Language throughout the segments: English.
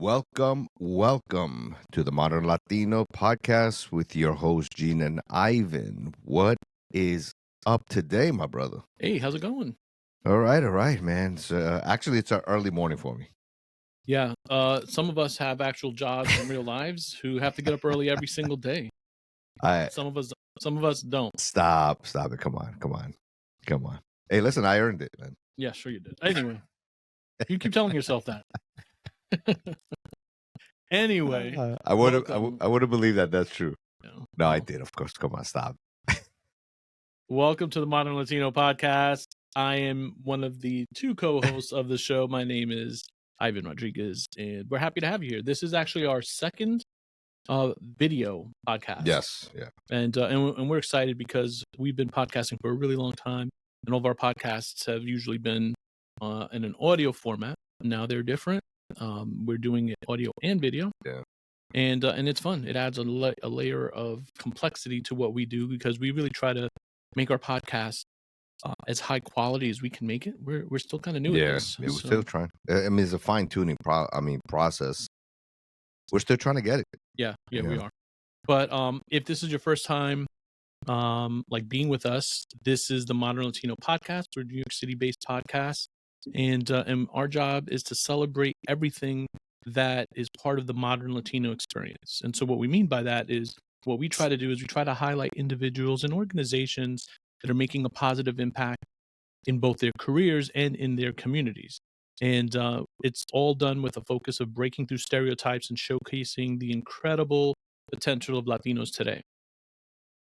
Welcome to the Modern Latino podcast with your host, Gene and Ivan. What is up today, my brother? Hey, how's it going? All right, man. Actually, it's an early morning for me. Yeah, some of us have actual jobs in real lives who have to get up early every single day. Some of us don't. Stop it. Come on. Hey, listen, I earned it, man. Yeah, sure you did. Anyway, you keep telling yourself that. Anyway, I would have believed that that's true. No, I did, of course. Come on, stop. Welcome to the Modern Latino podcast. I am one of the two co-hosts of the show. My name is Ivan Rodriguez, and we're happy to have you here. This is actually our second video podcast. Yes, yeah. And we're excited because we've been podcasting for a really long time, and all of our podcasts have usually been in an audio format. Now they're different. We're doing it audio and video. Yeah. And it's fun. It adds a layer of complexity to what we do because we really try to make our podcast as high quality as we can make it. We're still kind of new at this. Yeah, we're still trying. I mean, it's a fine-tuning process. We're still trying to get it. Yeah, we are. But if this is your first time like being with us, this is the Modern Latino podcast. We're a New York City-based podcast. And our job is to celebrate everything that is part of the modern Latino experience. And so what we mean by that is what we try to do is we try to highlight individuals and organizations that are making a positive impact in both their careers and in their communities. And it's all done with a focus of breaking through stereotypes and showcasing the incredible potential of Latinos today.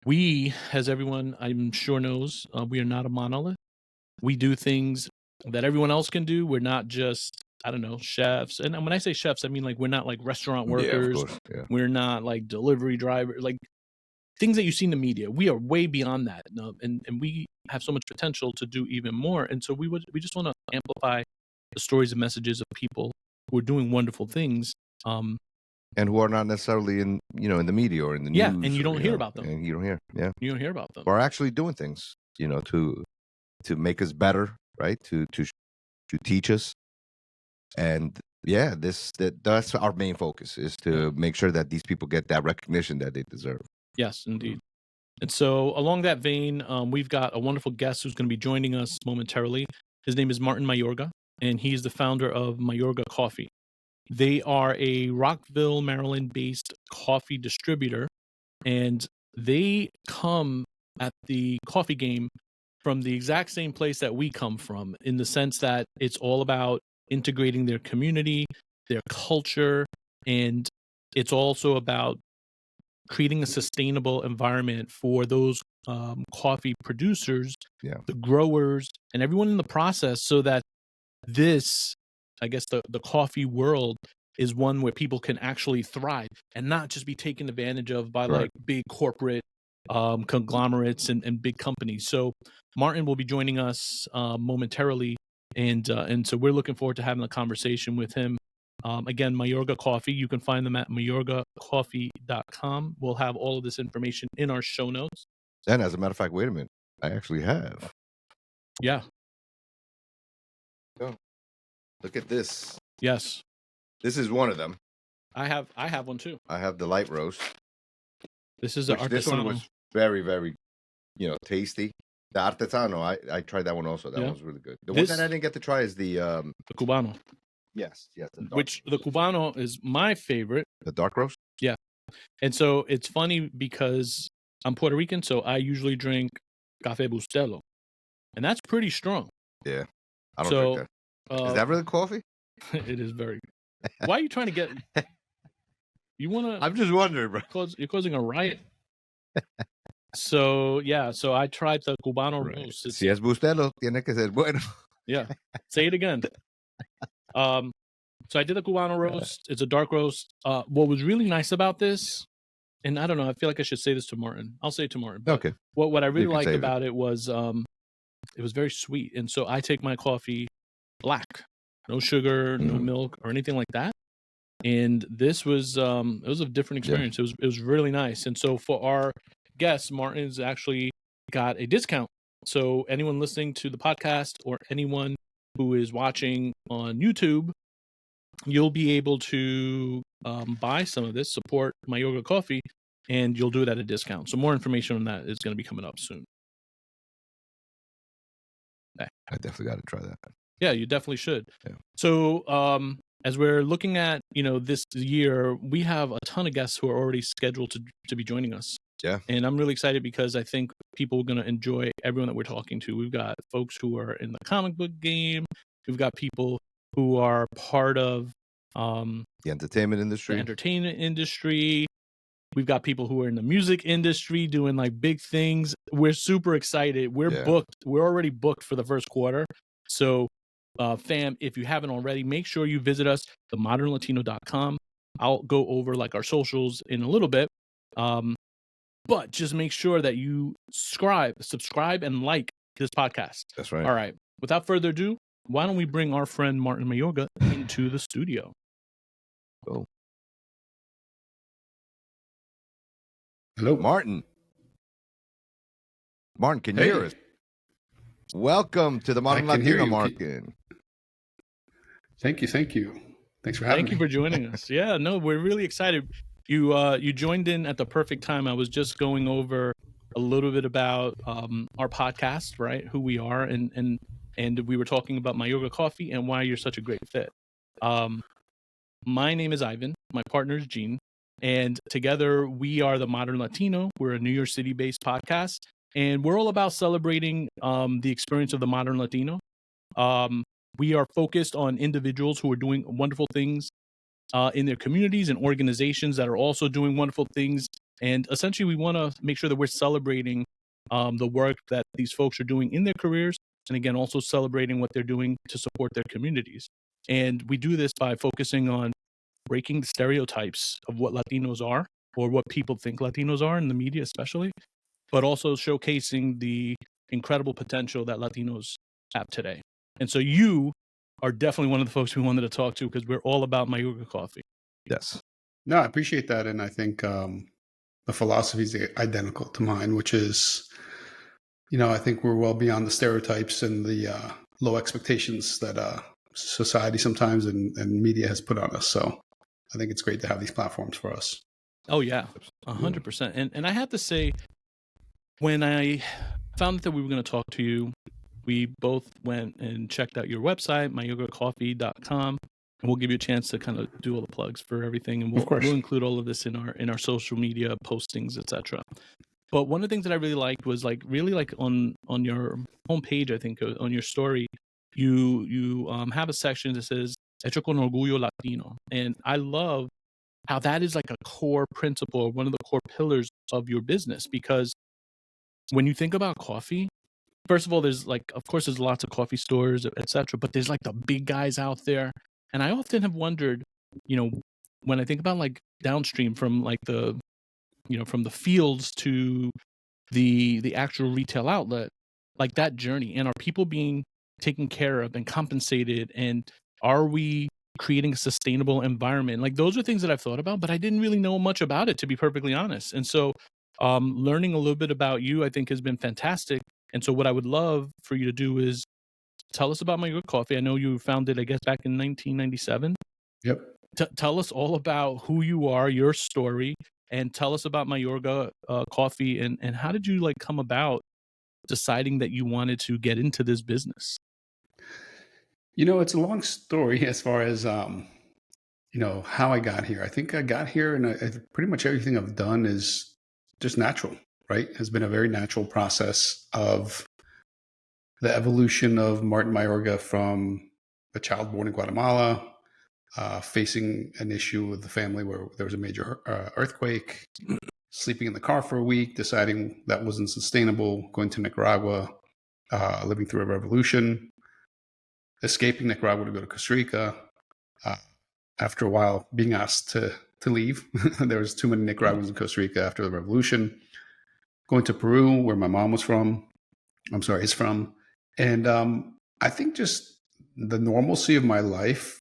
We, as everyone I'm sure knows, we are not a monolith. We do things that everyone else can do. We're not just, I don't know, chefs. And when I say chefs, I mean like we're not like restaurant workers. Yeah, of course. Yeah. We're not like delivery drivers, like things that you see in the media. We are way beyond that, and we have so much potential to do even more. And so we just want to amplify the stories and messages of people who are doing wonderful things. And who are not necessarily in the media or in the news. Yeah, and you don't hear about them. And you don't hear, you don't hear about them. Or actually doing things, to make us better, right? To teach us. And yeah, that's our main focus, is to make sure that these people get that recognition that they deserve. Yes, indeed. And so along that vein, we've got a wonderful guest who's going to be joining us momentarily. His name is Martin Mayorga, and he's the founder of Mayorga Coffee. They are a Rockville, Maryland-based coffee distributor, and they come at the coffee game from the exact same place that we come from, in the sense that it's all about integrating their community, their culture, and it's also about creating a sustainable environment for those coffee producers, the growers, and everyone in the process, so that this, I guess, the coffee world is one where people can actually thrive and not just be taken advantage of by like big corporate conglomerates and big companies. So Martin will be joining us momentarily, and so we're looking forward to having a conversation with him. Again, Mayorga Coffee, you can find them at mayorgacoffee.com. We'll have all of this information in our show notes. And as a matter of fact, wait a minute, I actually have. Yeah. Oh, look at this. Yes. This is one of them. I have one too. I have the light roast. This is this one was very, very, tasty. The artesano, I tried that one also. That one was really good. The one that I didn't get to try is the Cubano. Yes. The Cubano is my favorite. The dark roast? Yeah. And so it's funny because I'm Puerto Rican, so I usually drink Café Bustelo. And that's pretty strong. Yeah. I don't drink that. Is that really coffee? It is very good. Why are you trying to get... You want to... I'm just wondering, bro. You're causing a riot. So I tried the Cubano roast. Si es Bustelo, tiene que ser bueno. Yeah. Say it again. So I did a Cubano roast. It's a dark roast. What was really nice about this, and I don't know, I feel like I should say this to Martin. I'll say it to Martin. Okay. What I really liked about it was it was very sweet. And so I take my coffee black. No sugar, no milk, or anything like that. And this was it was a different experience. Yeah. It was really nice. And so for our guests, Martin's actually got a discount. So anyone listening to the podcast or anyone who is watching on YouTube, you'll be able to buy some of this, support Mayorga Coffee, and you'll do it at a discount. So more information on that is going to be coming up soon. I definitely got to try that. Yeah, you definitely should. Yeah. So as we're looking at, this year, we have a ton of guests who are already scheduled to be joining us. Yeah. And I'm really excited because I think people are going to enjoy everyone that we're talking to. We've got folks who are in the comic book game. We've got people who are part of the entertainment industry. We've got people who are in the music industry doing like big things. We're super excited. We're booked. We're already booked for the first quarter. So, fam, if you haven't already, make sure you visit us, themodernlatino.com. I'll go over like our socials in a little bit. But just make sure that you subscribe and like this podcast. That's right. All right. Without further ado, why don't we bring our friend Martin Mayorga into the studio? Oh. Hello, Martin. Martin, can you hear us? Welcome to the Modern Latino, Martin. Thank you. Thanks for having me. Thank you for joining us. Yeah, no, we're really excited. You joined in at the perfect time. I was just going over a little bit about our podcast, right? Who we are, and we were talking about Mayorga Coffee and why you're such a great fit. My name is Ivan. My partner is Gene. And together we are the Modern Latino. We're a New York City-based podcast, and we're all about celebrating the experience of the Modern Latino. We are focused on individuals who are doing wonderful things in their communities and organizations that are also doing wonderful things. And essentially, we want to make sure that we're celebrating the work that these folks are doing in their careers, and again, also celebrating what they're doing to support their communities. And we do this by focusing on breaking the stereotypes of what Latinos are, or what people think Latinos are in the media especially, but also showcasing the incredible potential that Latinos have today. And so you are definitely one of the folks we wanted to talk to because we're all about Mayorga Coffee. Yes. No, I appreciate that. And I think the philosophy is identical to mine, which is, I think we're well beyond the stereotypes and the low expectations that society sometimes and media has put on us. So I think it's great to have these platforms for us. Oh, yeah, 100%. And I have to say, when I found that we were going to talk to you, we both went and checked out your website, mayorgacoffee.com, and we'll give you a chance to kind of do all the plugs for everything. And we'll include all of this in our social media postings, etc. But one of the things that I really liked was on your homepage, I think on your story, you have a section that says Hecho con Orgullo Latino. And I love how that is like a core principle, one of the core pillars of your business, because when you think about coffee, first of all, there's there's lots of coffee stores, etc., but there's like the big guys out there. And I often have wondered, when I think about like downstream from like from the fields to the actual retail outlet, like that journey, and are people being taken care of and compensated, and are we creating a sustainable environment? Like those are things that I've thought about, but I didn't really know much about it, to be perfectly honest. And so learning a little bit about you, I think, has been fantastic. And so what I would love for you to do is tell us about Mayorga Coffee. I know you founded, I guess, back in 1997. Yep. Tell us all about who you are, your story, and tell us about Mayorga Coffee, and how did you like come about deciding that you wanted to get into this business? It's a long story as far as, how I got here. I think I got here and pretty much everything I've done is just natural, right? Has been a very natural process of the evolution of Martin Mayorga from a child born in Guatemala, facing an issue with the family where there was a major earthquake, sleeping in the car for a week, deciding that wasn't sustainable, going to Nicaragua, living through a revolution, escaping Nicaragua to go to Costa Rica. After a while, being asked to leave. There was too many Nicaraguans in Costa Rica after the revolution. Going to Peru, where my mom is from. And I think just the normalcy of my life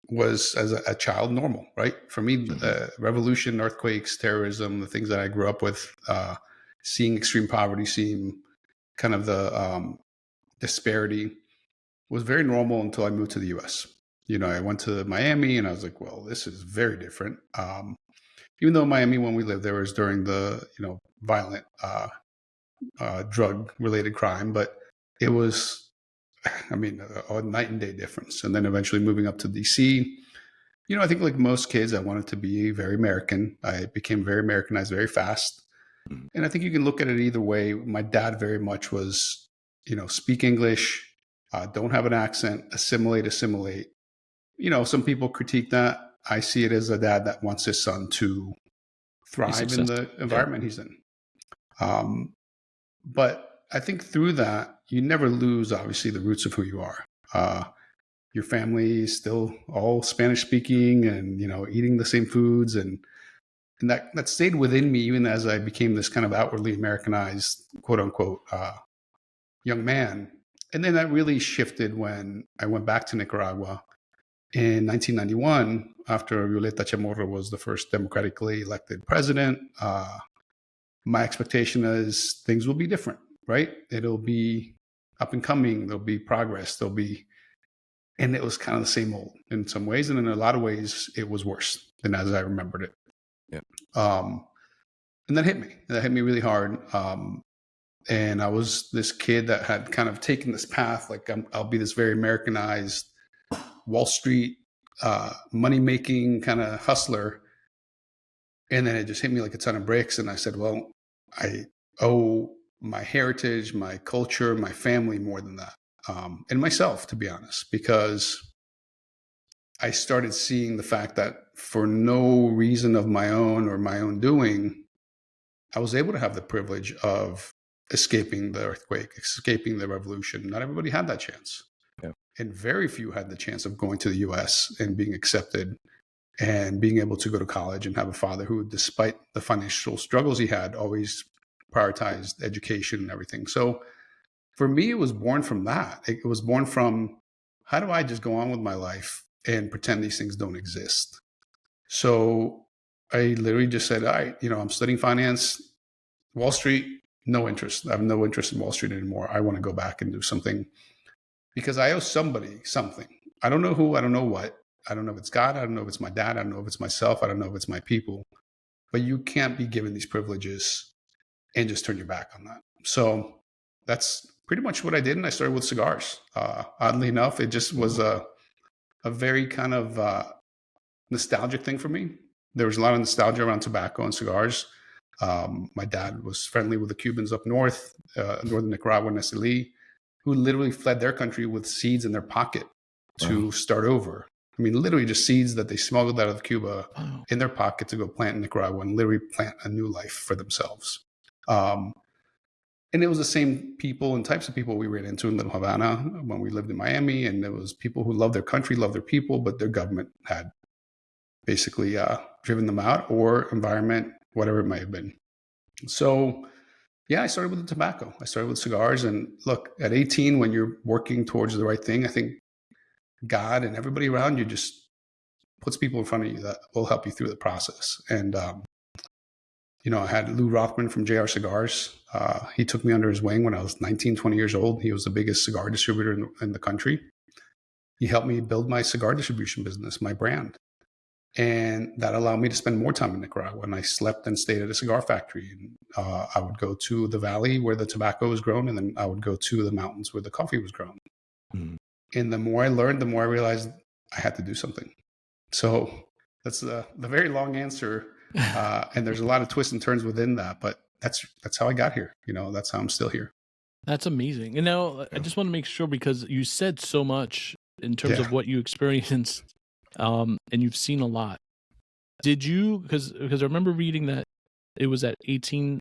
was, as a child, normal, right? For me, revolution, earthquakes, terrorism, the things that I grew up with, seeing extreme poverty, seeing kind of the disparity, was very normal until I moved to the U.S. I went to Miami and I was like, well, this is very different. Even though Miami, when we lived there, was during the, violent drug related crime, but it was, I mean, a night and day difference. And then eventually moving up to DC, I think like most kids, I wanted to be very American. I became very Americanized very fast. Mhm. And I think you can look at it either way. My dad very much was, speak English, don't have an accent, assimilate. Some people critique that. I see it as a dad that wants his son to thrive in the environment he's in. But I think through that, you never lose, obviously, the roots of who you are. Your family is still all Spanish speaking and, eating the same foods. And that stayed within me even as I became this kind of outwardly Americanized, quote unquote, young man. And then that really shifted when I went back to Nicaragua in 1991 after Violeta Chamorro was the first democratically elected president. My expectation is things will be different, right? It'll be up and coming. There'll be progress. And it was kind of the same old in some ways. And in a lot of ways, it was worse than as I remembered it. Yeah. And that hit me. That hit me really hard. And I was this kid that had kind of taken this path, like I'll be this very Americanized Wall Street, money-making kind of hustler. And then it just hit me like a ton of bricks. And I said, well, I owe my heritage, my culture, my family more than that. And myself, to be honest, because I started seeing the fact that for no reason of my own or my own doing, I was able to have the privilege of escaping the earthquake, escaping the revolution. Not everybody had that chance. Yeah. And very few had the chance of going to the US and being accepted and being able to go to college and have a father who, despite the financial struggles he had, always prioritized education and everything. So for me, it was born from that. It was born from, how do I just go on with my life and pretend these things don't exist? So I literally just said, all right, I'm studying finance, Wall Street, no interest. I have no interest in Wall Street anymore. I want to go back and do something because I owe somebody something. I don't know who, I don't know what. I don't know if it's God. I don't know if it's my dad. I don't know if it's myself. I don't know if it's my people. But you can't be given these privileges and just turn your back on that. So that's pretty much what I did. And I started with cigars. Oddly enough, it just was a very kind of nostalgic thing for me. There was a lot of nostalgia around tobacco and cigars. My dad was friendly with the Cubans up north, northern Nicaragua and Esteli, who literally fled their country with seeds in their pocket to start over. I mean, literally just seeds that they smuggled out of Cuba in their pocket to go plant in Nicaragua and literally plant a new life for themselves. And it was the same people and types of people we ran into in Little Havana when we lived in Miami. And there was people who loved their country, loved their people, but their government had basically driven them out, or environment, whatever it might have been. So, yeah, I started with the tobacco. I started with cigars. And look, at 18, when you're working towards the right thing, I think God and everybody around you just puts people in front of you that will help you through the process. And, I had Lou Rothman from JR Cigars. He took me under his wing when I was 19, 20 years old. He was the biggest cigar distributor in the country. He helped me build my cigar distribution business, my brand. And that allowed me to spend more time in Nicaragua. And I slept and stayed at a cigar factory. And I would go to the valley where the tobacco was grown, and then I would go to the mountains where the coffee was grown. Mm-hmm. And the more I learned, the more I realized I had to do something. So that's the very long answer. And there's a lot of twists and turns within that. But that's how I got here. That's how I'm still here. That's amazing. And now I just want to make sure, because you said so much in terms of what you experienced. And you've seen a lot. Did you, because I remember reading that it was at 18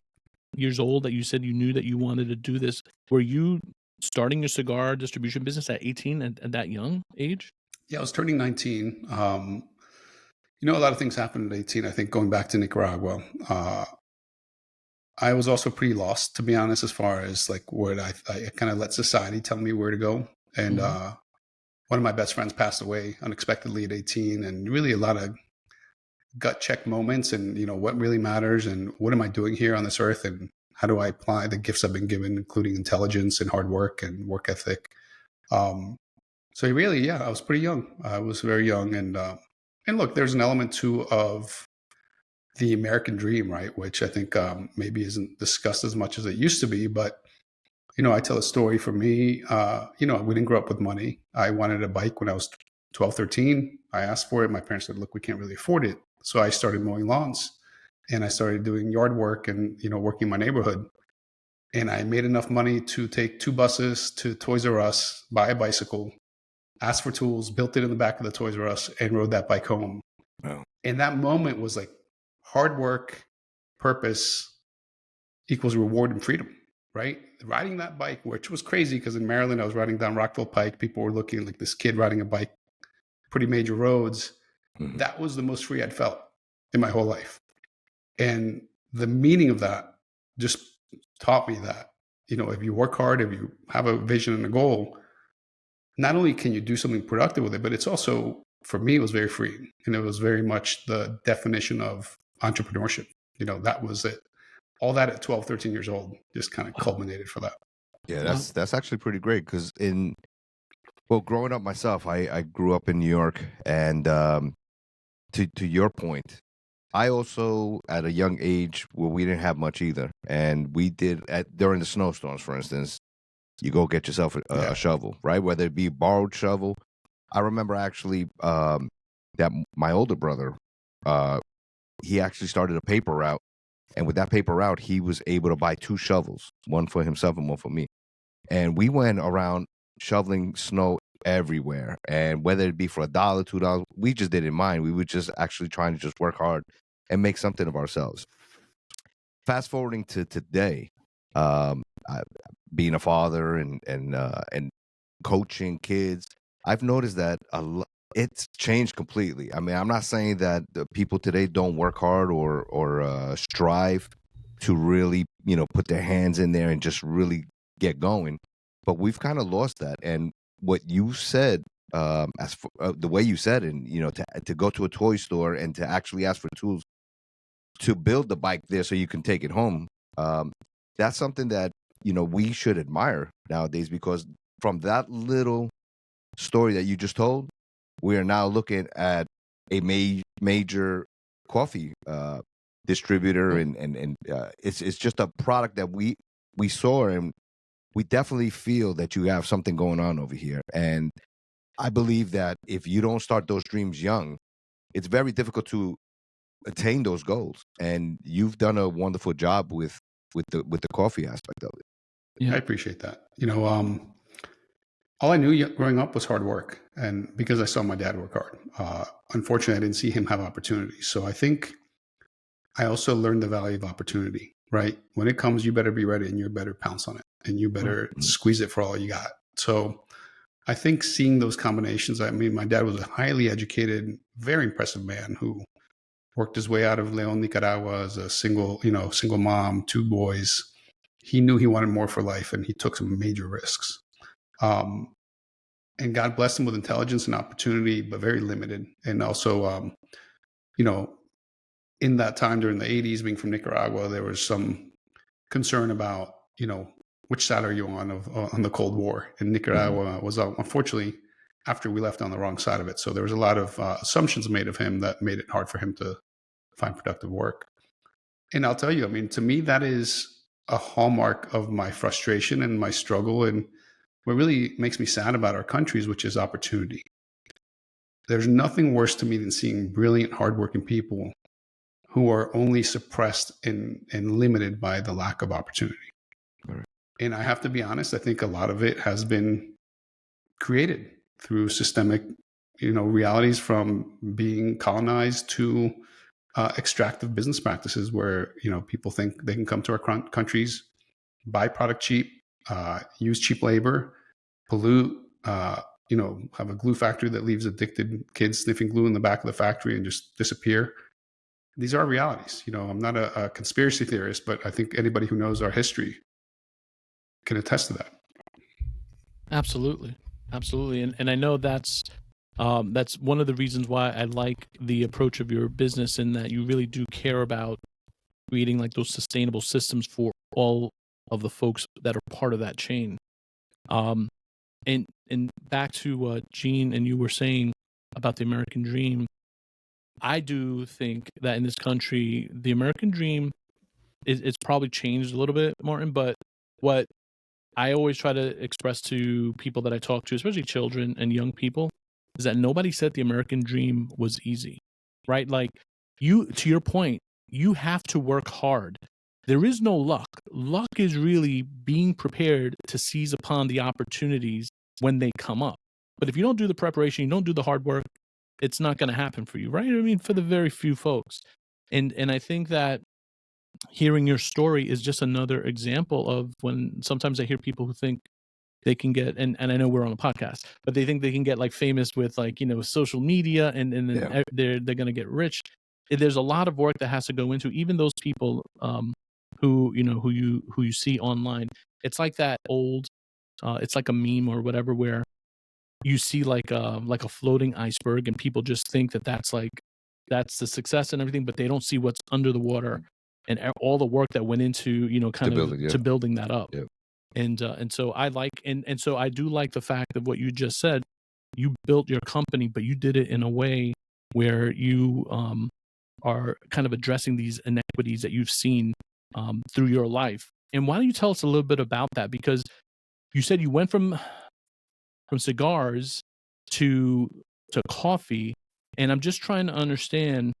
years old that you said you knew that you wanted to do this. Were you starting your cigar distribution business at 18 at that young age? Yeah, I was turning 19. A lot of things happened at 18. I think going back to Nicaragua, I was also pretty lost, to be honest, as far as like where I kind of let society tell me where to go. And, one of my best friends passed away unexpectedly at 18, and really a lot of gut check moments and, what really matters and what am I doing here on this earth and how do I apply the gifts I've been given, including intelligence and hard work and work ethic. So really, yeah, I was pretty young. I was very young, and look, there's an element too of the American dream, right? Which I think maybe isn't discussed as much as it used to be. But I tell a story for me. We didn't grow up with money. I wanted a bike when I was 12, 13. I asked for it. My parents said, "Look, we can't really afford it." So I started mowing lawns, and I started doing yard work and working my neighborhood. And I made enough money to take 2 buses to Toys R Us, buy a bicycle, asked for tools, built it in the back of the Toys R Us, and rode that bike home. Wow. And that moment was like hard work, purpose equals reward and freedom, right? Riding that bike, which was crazy because in Maryland, I was riding down Rockville Pike. People were looking like this kid riding a bike, pretty major roads. Mhm. That was the most free I'd felt in my whole life. And the meaning of that just taught me that, if you work hard, if you have a vision and a goal, not only can you do something productive with it, but it's also, for me, it was very freeing. And it was very much the definition of entrepreneurship. That was it. All that at 12, 13 years old just kind of culminated for that. Yeah, Wow. that's actually pretty great because growing up myself, I grew up in New York, and to your point, I also at a young age where we didn't have much either, and we did during the snowstorms, for instance, you go get yourself Yeah. a shovel, right? Whether it be a borrowed shovel. I remember actually that my older brother, he actually started a paper route, and with that paper route, he was able to buy 2 shovels, one for himself and one for me. And we went around shoveling snow everywhere. And whether it be for $1, $2, we just didn't mind. We were just actually trying to just work hard and make something of ourselves. Fast forwarding to today, being a father and coaching kids, I've noticed that it's changed completely. I mean, I'm not saying that the people today don't work hard or strive to really, put their hands in there and just really get going, but we've kind of lost that. And what you said, as for, the way you said, and to go to a toy store and to actually ask for tools to build the bike there so you can take it home. That's something that we should admire nowadays, because from that little story that you just told, we are now looking at a major coffee distributor, and it's just a product that we saw, and we definitely feel that you have something going on over here. And I believe that if you don't start those dreams young, it's very difficult to attain those goals. And you've done a wonderful job with the coffee aspect of it. I appreciate that. All I knew growing up was hard work. And because I saw my dad work hard, unfortunately, I didn't see him have opportunities. So I think I also learned the value of opportunity, right? When it comes, you better be ready and you better pounce on it and you better squeeze it for all you got. So I think seeing those combinations, I mean, my dad was a highly educated, very impressive man who worked his way out of Leon, Nicaragua as a single mom, 2 boys. He knew he wanted more for life and he took some major risks. And God blessed him with intelligence and opportunity, but very limited. And also, in that time during the 80s, being from Nicaragua, there was some concern about, which side are you on the Cold War? And Nicaragua was, unfortunately, after we left, on the wrong side of it. So there was a lot of assumptions made of him that made it hard for him to find productive work. And I'll tell you, I mean, to me, that is a hallmark of my frustration and my struggle, and what really makes me sad about our countries, which is opportunity. There's nothing worse to me than seeing brilliant, hardworking people who are only suppressed and limited by the lack of opportunity. Right. And I have to be honest, I think a lot of it has been created through systemic, realities, from being colonized to extractive business practices where, people think they can come to our countries, buy product cheap, use cheap labor, pollute, have a glue factory that leaves addicted kids sniffing glue in the back of the factory and just disappear. These are realities. I'm not a conspiracy theorist, but I think anybody who knows our history can attest to that. Absolutely. And I know that's one of the reasons why I like the approach of your business, in that you really do care about creating like those sustainable systems for all of the folks that are part of that chain. And back to what Gene and you were saying about the American dream, I do think that in this country, the American dream it's probably changed a little bit, Martin. But what I always try to express to people that I talk to, especially children and young people, is that nobody said the American dream was easy, right? Like to your point, you have to work hard. There is no luck. Luck is really being prepared to seize upon the opportunities when they come up. But if you don't do the preparation, you don't do the hard work, it's not going to happen for you, right? I mean, for the very few folks. And I think that hearing your story is just another example of when sometimes I hear people who think they can get, and I know we're on a podcast, but they think they can get like famous with like, social media and then they're going to get rich. There's a lot of work that has to go into even those people who you see online. It's like that old, it's like a meme or whatever where you see like a floating iceberg and people just think that that's the success and everything, but they don't see what's under the water and all the work that went into to building that up. Yep. And so I like and so I do like the fact of what you just said. You built your company, but you did it in a way where you are kind of addressing these inequities that you've seen through your life. And why don't you tell us a little bit about that? Because you said you went from cigars to coffee, and I'm just trying to understand,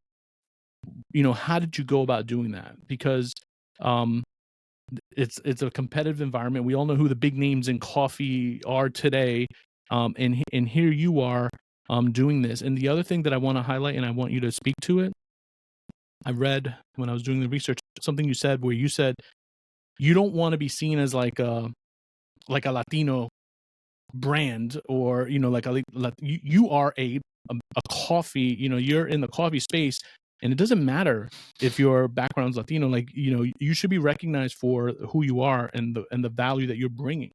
how did you go about doing that? Because it's a competitive environment. We all know who the big names in coffee are today, and here you are doing this. And the other thing that I want to highlight, and I want you to speak to it, I read when I was doing the research something you said where you said you don't want to be seen as like a Latino brand, or you are a coffee, you're in the coffee space, and it doesn't matter if your background's Latino. Like, you should be recognized for who you are and the value that you're bringing.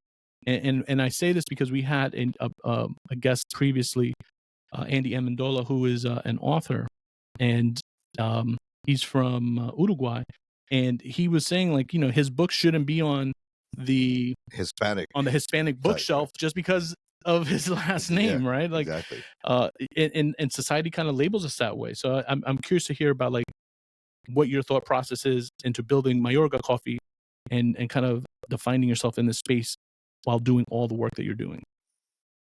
And I say this because we had a guest previously, Andy Amendola, who is an author, and he's from Uruguay, and he was saying like, his book shouldn't be on the Hispanic bookshelf just because of his last name, right? Like, exactly. And society kind of labels us that way. So I'm curious to hear about like what your thought process is into building Mayorga Coffee and kind of defining yourself in this space while doing all the work that you're doing.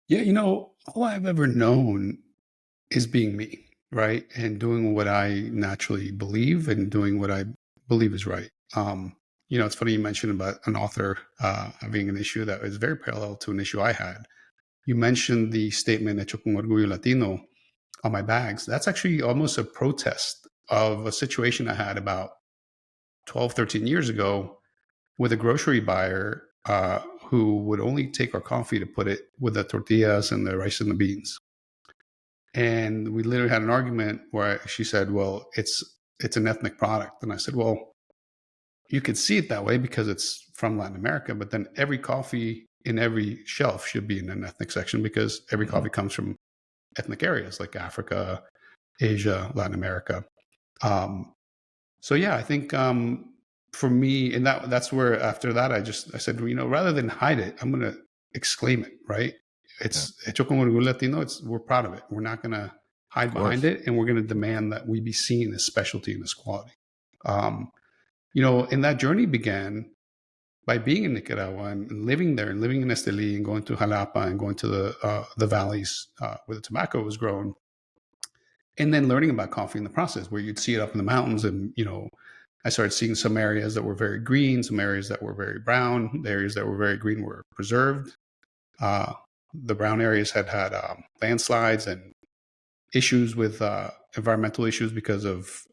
Yeah, all I've ever known is being me, right? And doing what I naturally believe and doing what I believe is right. It's funny you mentioned about an author having an issue that is very parallel to an issue I had. You mentioned the statement "Hecho con orgullo latino" on my bags. That's actually almost a protest of a situation I had about 12, 13 years ago with a grocery buyer who would only take our coffee to put it with the tortillas and the rice and the beans. And we literally had an argument where she said, well, it's an ethnic product. And I said, well, you could see it that way because it's from Latin America, but then every coffee in every shelf should be in an ethnic section because every coffee comes from ethnic areas like Africa, Asia, Latin America. So yeah, I think for me, and that's where after that I said, rather than hide it, I'm going to exclaim it, right? It's Hecho con orgullo latino. We're proud of it. We're not going to hide behind it, and we're going to demand that we be seen as specialty and as quality. And that journey began by being in Nicaragua and living there and living in Esteli and going to Jalapa and going to the valleys where the tobacco was grown. And then learning about coffee in the process, where you'd see it up in the mountains. And, I started seeing some areas that were very green, some areas that were very brown. The areas that were very green were preserved. The brown areas had landslides and issues with environmental issues because of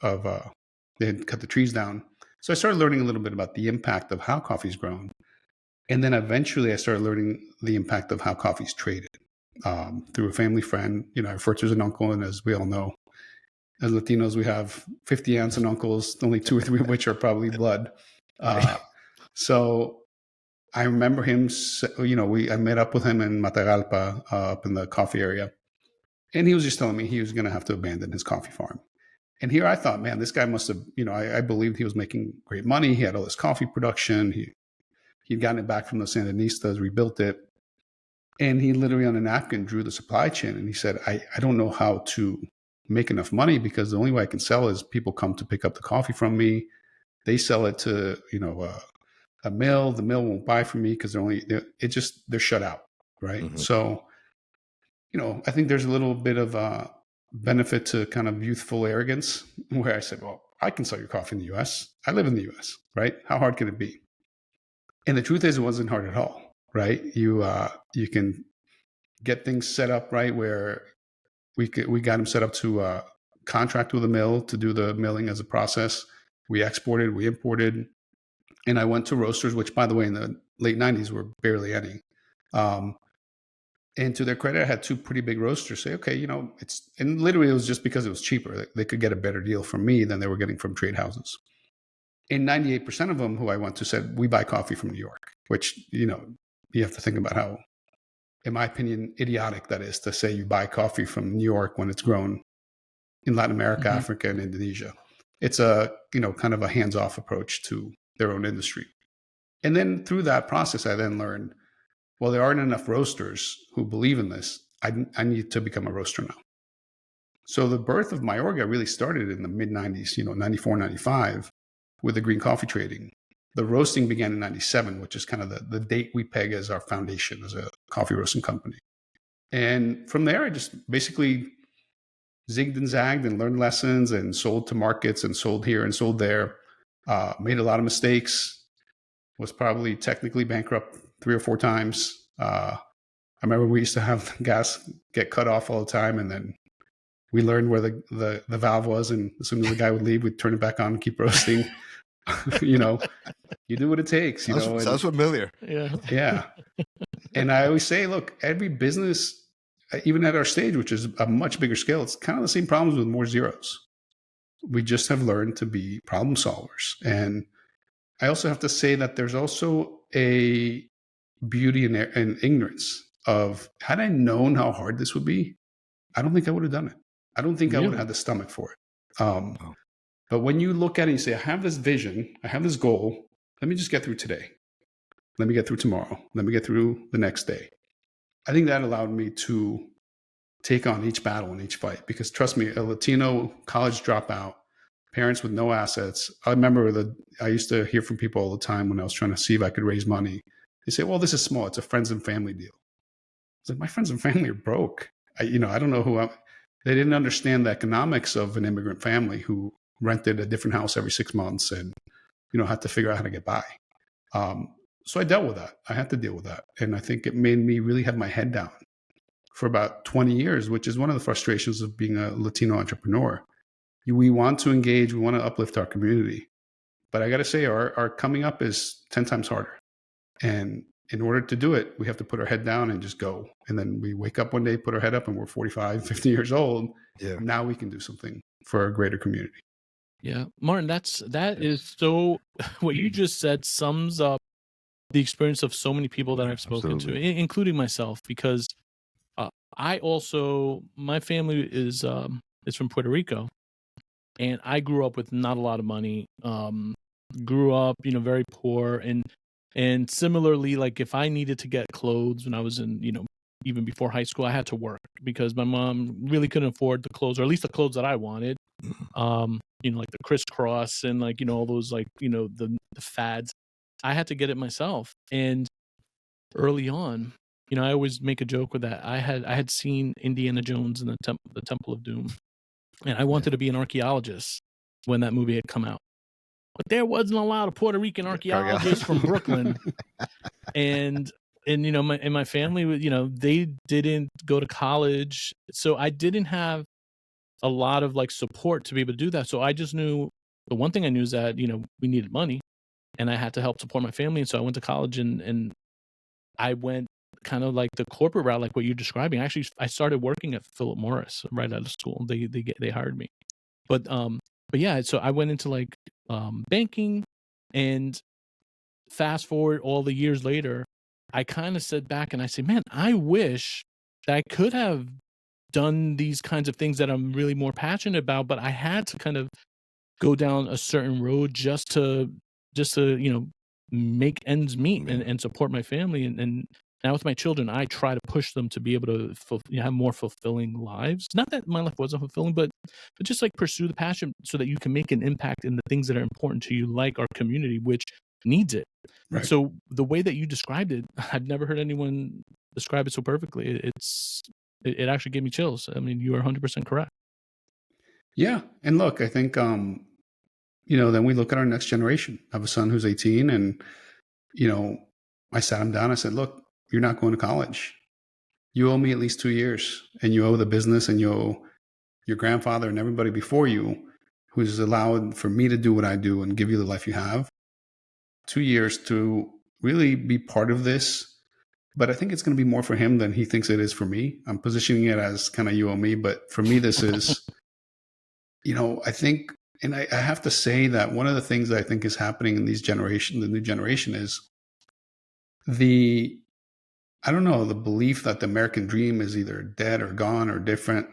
they had cut the trees down. So I started learning a little bit about the impact of how coffee is grown. And then eventually I started learning the impact of how coffee is traded through a family friend. I refer to as an uncle, and as we all know, as Latinos, we have 50 aunts and uncles, only 2 or 3 of which are probably blood. So I remember him, I met up with him in Matagalpa, up in the coffee area. And he was just telling me he was going to have to abandon his coffee farm. And here I thought, man, this guy must have, I believed he was making great money. He had all this coffee production. He'd gotten it back from the Sandinistas, rebuilt it. And he literally on a napkin drew the supply chain, and he said, I don't know how to make enough money because the only way I can sell is people come to pick up the coffee from me. They sell it to, a mill. The mill won't buy from me because they're shut out. Right. Mhm. So, I think there's a little bit of benefit to kind of youthful arrogance where I said, well, I can sell your coffee in the US. I live in the US, right? How hard can it be? And the truth is, it wasn't hard at all, right? You can get things set up right where we got them set up to contract with a mill to do the milling as a process. We exported, we imported, and I went to roasters, which, by the way, in the late '90s were barely any. And to their credit, I had two pretty big roasters say, okay, and literally it was just because it was cheaper. They could get a better deal from me than they were getting from trade houses. And 98% of them who I went to said, we buy coffee from New York, which, you have to think about how, in my opinion, idiotic that is to say you buy coffee from New York when it's grown in Latin America, Mhm. Africa, and Indonesia. It's a, kind of a hands-off approach to their own industry. And then through that process, I then learned, well, there aren't enough roasters who believe in this. I need to become a roaster now. So the birth of Mayorga really started in the mid 90s, 94, 95 with the green coffee trading. The roasting began in 97, which is kind of the date we peg as our foundation as a coffee roasting company. And from there, I just basically zigged and zagged and learned lessons and sold to markets and sold here and sold there. Made a lot of mistakes, was probably technically bankrupt 3 or 4 times. I remember we used to have gas get cut off all the time, and then we learned where the valve was, and as soon as the guy would leave, we'd turn it back on and keep roasting. You do what it takes. Sounds familiar. Yeah. Yeah. And I always say, look, every business, even at our stage, which is a much bigger scale, it's kind of the same problems with more zeros. We just have learned to be problem solvers. And I also have to say that there's also a beauty in ignorance of, had I known how hard this would be, I don't think I would have done it. I don't think I would have had the stomach for it. But when you look at it and you say, I have this vision, I have this goal, let me just get through today. Let me get through tomorrow. Let me get through the next day. I think that allowed me to take on each battle and each fight, because trust me, a Latino college dropout, parents with no assets. I remember I used to hear from people all the time when I was trying to see if I could raise money. They say, well, this is small. It's a friends and family deal. I was like, my friends and family are broke. I don't know they didn't understand the economics of an immigrant family who rented a different house every 6 months and, had to figure out how to get by. So I dealt with that. I had to deal with that. And I think it made me really have my head down for about 20 years, which is one of the frustrations of being a Latino entrepreneur. We want to engage, we want to uplift our community. But I got to say, our coming up is 10 times harder. And in order to do it, we have to put our head down and just go. And then we wake up one day, put our head up, and we're 45, 50 years old. Yeah. Now we can do something for a greater community. Yeah. Martin, that is so, what you just said sums up the experience of so many people that I've spoken to, including myself, because my family is from Puerto Rico, and I grew up with not a lot of money. Grew up, very poor, and similarly, like if I needed to get clothes when I was in, even before high school, I had to work because my mom really couldn't afford the clothes, or at least the clothes that I wanted. Like the crisscross and like, all those like, the fads. I had to get it myself. And early on, I always make a joke with that. I had seen Indiana Jones in the Temple of Doom, and I wanted to be an archaeologist when that movie had come out. But there wasn't a lot of Puerto Rican archaeologists from Brooklyn, and my family, they didn't go to college, so I didn't have a lot of like support to be able to do that. So I just knew the one thing I knew is that we needed money, and I had to help support my family. And so I went to college, and I went kind of like the corporate route, like what you're describing. Actually, I started working at Philip Morris right out of school. They hired me, but yeah. So I went into like banking, and fast forward all the years later, I kind of sit back and I say, man, I wish that I could have done these kinds of things that I'm really more passionate about, but I had to kind of go down a certain road just to make ends meet and support my family. And Now with my children, I try to push them to be able to have more fulfilling lives. Not that my life wasn't fulfilling, but just like pursue the passion so that you can make an impact in the things that are important to you, like our community, which needs it. And Right. so the way that you described it, I've never heard anyone describe it so perfectly. It actually gave me chills. I mean, you are 100% correct. Yeah. And look, I think, then we look at our next generation. I have a son who's 18, and, you know, I sat him down. I said, look, you're not going to college. You owe me at least 2 years, and you owe the business, and you owe your grandfather and everybody before you who's allowed for me to do what I do and give you the life you have. 2 years to really be part of this. But I think it's going to be more for him than he thinks it is for me. I'm positioning it as kind of you owe me, but for me, this is, I think, and I have to say that one of the things that I think is happening in the new generation is I don't know, the belief that the American dream is either dead or gone or different.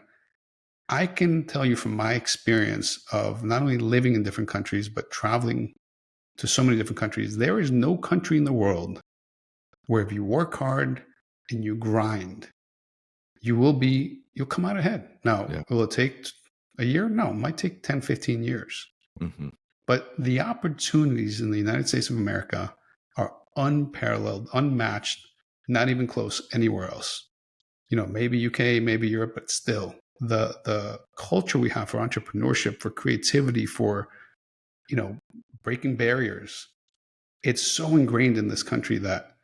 I can tell you from my experience of not only living in different countries, but traveling to so many different countries, there is no country in the world where if you work hard and you grind, you'll come out ahead. Now, Yeah. will it take a year? No, it might take 10, 15 years. Mm-hmm. But the opportunities in the United States of America are unparalleled, unmatched, not even close anywhere else. Maybe UK, maybe Europe, but still the culture we have for entrepreneurship, for creativity, for, breaking barriers, it's so ingrained in this country that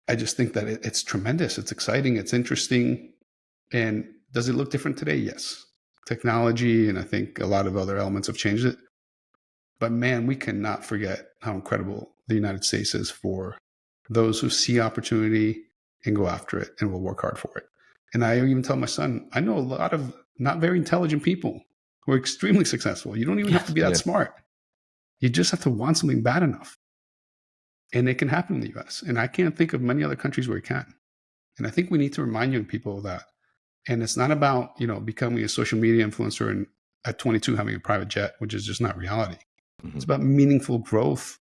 I just think that it's tremendous. It's exciting. It's interesting. And does it look different today? Yes. Technology and I think a lot of other elements have changed it. But man, we cannot forget how incredible the United States is for those who see opportunity and go after it and will work hard for it. And I even tell my son, I know a lot of not very intelligent people who are extremely successful. You don't even have to be that smart. You just have to want something bad enough. And it can happen in the US. And I can't think of many other countries where it can. And I think we need to remind young people of that. And it's not about, becoming a social media influencer and at 22 having a private jet, which is just not reality. Mm-hmm. It's about meaningful growth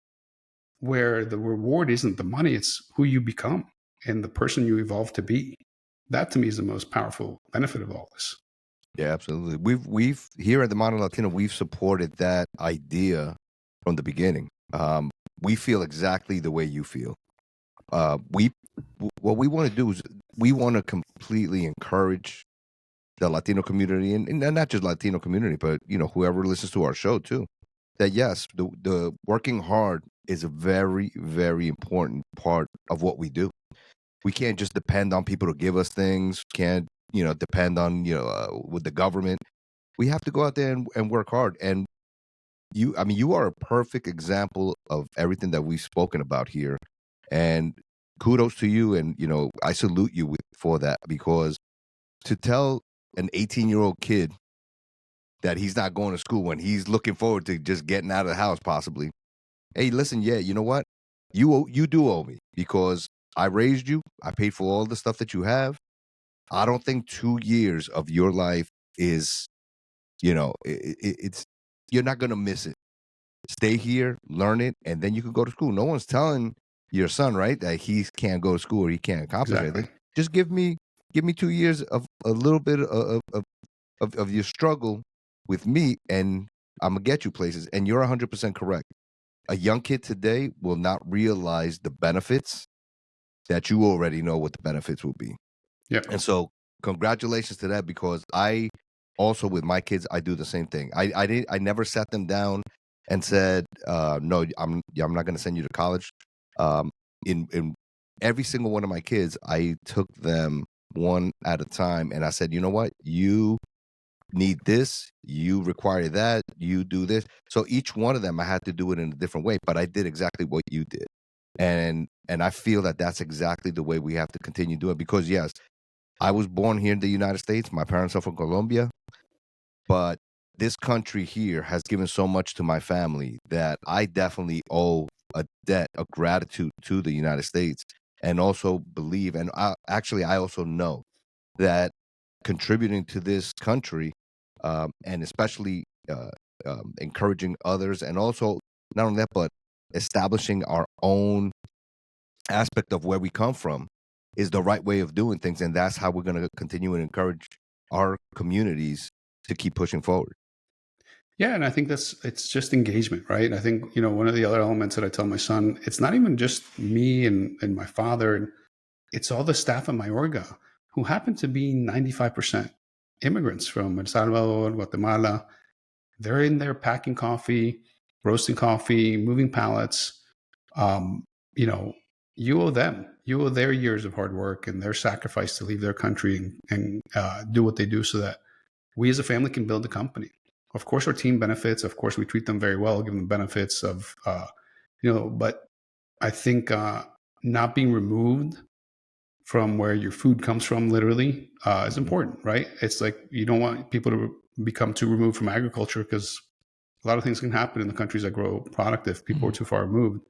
where the reward isn't the money, it's who you become and the person you evolve to be. That to me is the most powerful benefit of all this. Yeah, absolutely. We've here at the Modern Latino, we've supported that idea from the beginning. We feel exactly the way you feel. What we want to do is we want to completely encourage the Latino community and not just Latino community, but whoever listens to our show too. That yes, the working hard is a very, very important part of what we do. We can't just depend on people to give us things. Can't depend on with the government. We have to go out there and work hard. And you are a perfect example of everything that we've spoken about here. And kudos to you. And I salute you for that, because to tell an 18-year-old kid that he's not going to school when he's looking forward to just getting out of the house possibly. Hey, listen, yeah, you know what? You do owe me, because I raised you. I paid for all the stuff that you have. I don't think 2 years of your life is, it's you're not going to miss it. Stay here, learn it, and then you can go to school. No one's telling your son, right, that he can't go to school or he can't accomplish anything. Just give me 2 years of a little bit of your struggle with me, and I'm gonna get you places. And you're 100% correct. A young kid today will not realize the benefits that you already know what the benefits will be. Yep. And so congratulations to that, because I also, with my kids, I do the same thing. I never sat them down and said, no, I'm not going to send you to college. In every single one of my kids, I took them one at a time, and I said, you know what, you need this, you require that, you do this. So each one of them, I had to do it in a different way, but I did exactly what you did. And I feel that that's exactly the way we have to continue doing it, because yes, I was born here in the United States. My parents are from Colombia, but this country here has given so much to my family that I definitely owe a debt of gratitude to the United States, and also believe, and I also know that contributing to this country, and especially encouraging others, and also not only that, but establishing our own aspect of where we come from is the right way of doing things, and that's how we're going to continue and encourage our communities to keep pushing forward. Yeah, and I think it's just engagement, right? I think, one of the other elements that I tell my son, it's not even just me and my father, and it's all the staff at Mayorga who happen to be 95% immigrants from El Salvador, Guatemala. They're in there packing coffee, roasting coffee, moving pallets. Um, you know, you owe them. You owe their years of hard work and their sacrifice to leave their country and do what they do so that we as a family can build a company. Of course, our team benefits. Of course, we treat them very well, give them benefits of, but I think not being removed from where your food comes from, literally, is important, right? It's like you don't want people to become too removed from agriculture because a lot of things can happen in the countries that grow product if people are too far removed.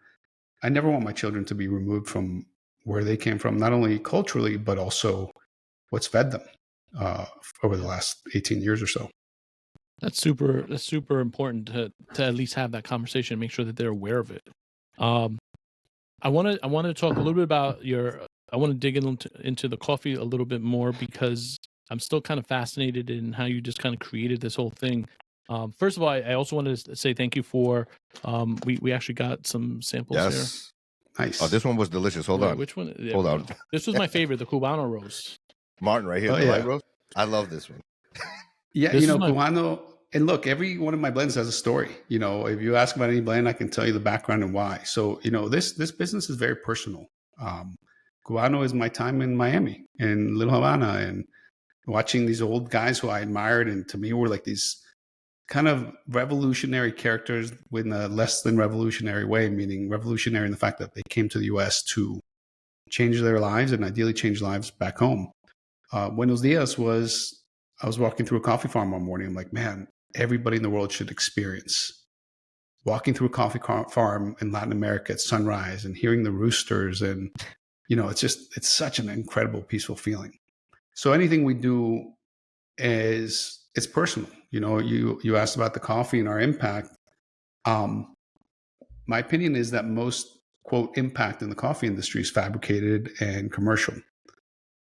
I never want my children to be removed from where they came from, not only culturally, but also what's fed them over the last 18 years or so. That's super important to at least have that conversation and make sure that they're aware of it. I want to talk a little bit about I want to dig into the coffee a little bit more because I'm still kind of fascinated in how you just kind of created this whole thing. First of all, I also wanted to say thank you for we actually got some samples here. Yes. Nice. Oh, this one was delicious. Hold on. Which one? Hold on. This was my favorite, the Cubano roast. Martin right here, the light roast. I love this one. Yeah, Cubano. And look, every one of my blends has a story. If you ask about any blend, I can tell you the background and why. So, this business is very personal. Cubano is my time in Miami and Little Havana and watching these old guys who I admired and to me were like these kind of revolutionary characters in a less than revolutionary way, meaning revolutionary in the fact that they came to the US to change their lives and ideally change lives back home. Buenos Dias I was walking through a coffee farm one morning. I'm like, man, everybody in the world should experience walking through a coffee farm in Latin America at sunrise and hearing the roosters. And, it's such an incredible, peaceful feeling. So anything we do it's personal. You asked about the coffee and our impact. My opinion is that most, quote, impact in the coffee industry is fabricated and commercial.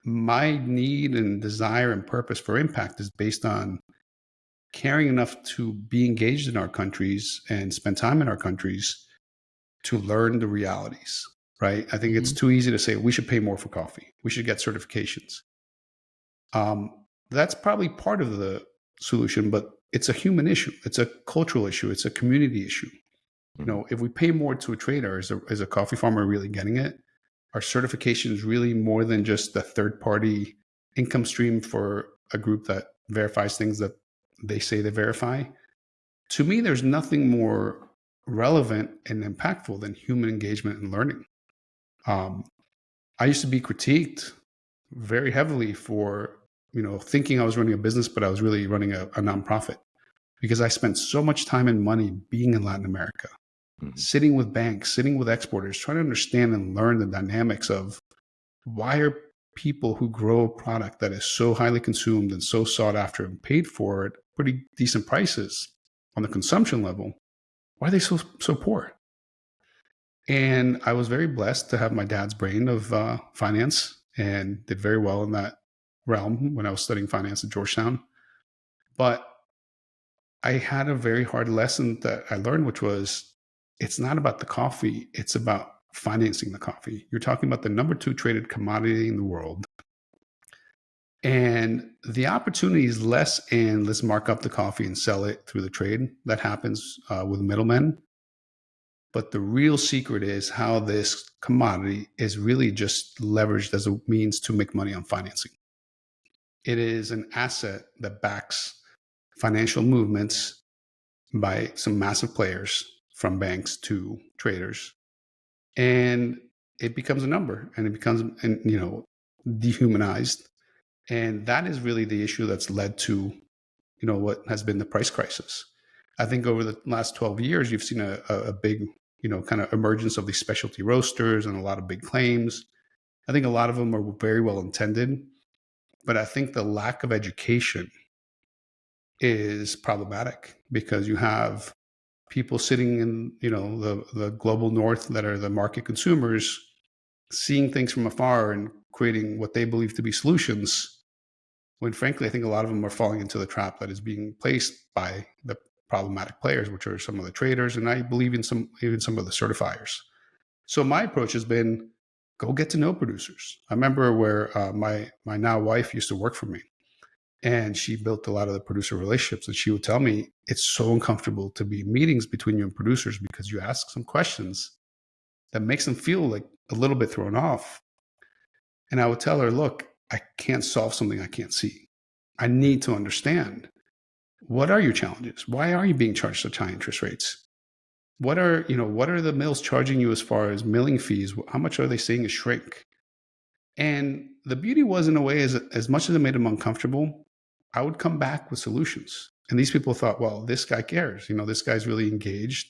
My need and desire and purpose for impact is based on caring enough to be engaged in our countries and spend time in our countries to learn the realities, right? I think it's too easy to say we should pay more for coffee. We should get certifications. That's probably part of the solution, but it's a human issue. It's a cultural issue. It's a community issue. If we pay more to a trader, is a coffee farmer really getting it? Are certifications really more than just a third-party income stream for a group that verifies things that they say they verify? To me, there's nothing more relevant and impactful than human engagement and learning. I used to be critiqued very heavily for, thinking I was running a business, but I was really running a nonprofit because I spent so much time and money being in Latin America, sitting with banks, sitting with exporters, trying to understand and learn the dynamics of why are people who grow a product that is so highly consumed and so sought after and paid for at pretty decent prices on the consumption level, why are they so poor? And I was very blessed to have my dad's brain of finance and did very well in that realm when I was studying finance at Georgetown. But I had a very hard lesson that I learned, which was it's not about the coffee, it's about financing the coffee. You're talking about the number 2 traded commodity in the world. And the opportunity is less in let's mark up the coffee and sell it through the trade. That happens with middlemen. But the real secret is how this commodity is really just leveraged as a means to make money on financing. It is an asset that backs financial movements by some massive players from banks to traders. And it becomes a number and it becomes, dehumanized. And that is really the issue that's led to, what has been the price crisis. I think over the last 12 years, you've seen a big, kind of emergence of these specialty roasters and a lot of big claims. I think a lot of them are very well intended, but I think the lack of education is problematic because you have people sitting in, the global north that are the market consumers seeing things from afar and creating what they believe to be solutions, when frankly, I think a lot of them are falling into the trap that is being placed by the problematic players, which are some of the traders, and I believe in even some of the certifiers. So my approach has been go get to know producers. I remember where my now wife used to work for me, and she built a lot of the producer relationships, and she would tell me it's so uncomfortable to be in meetings between you and producers because you ask some questions that makes them feel like a little bit thrown off. And I would tell her, look, I can't solve something I can't see. I need to understand, what are your challenges? Why are you being charged such high interest rates? What are the mills charging you as far as milling fees? How much are they seeing a shrink? And the beauty was, in a way, as much as it made them uncomfortable, I would come back with solutions. And these people thought, well, this guy cares. This guy's really engaged,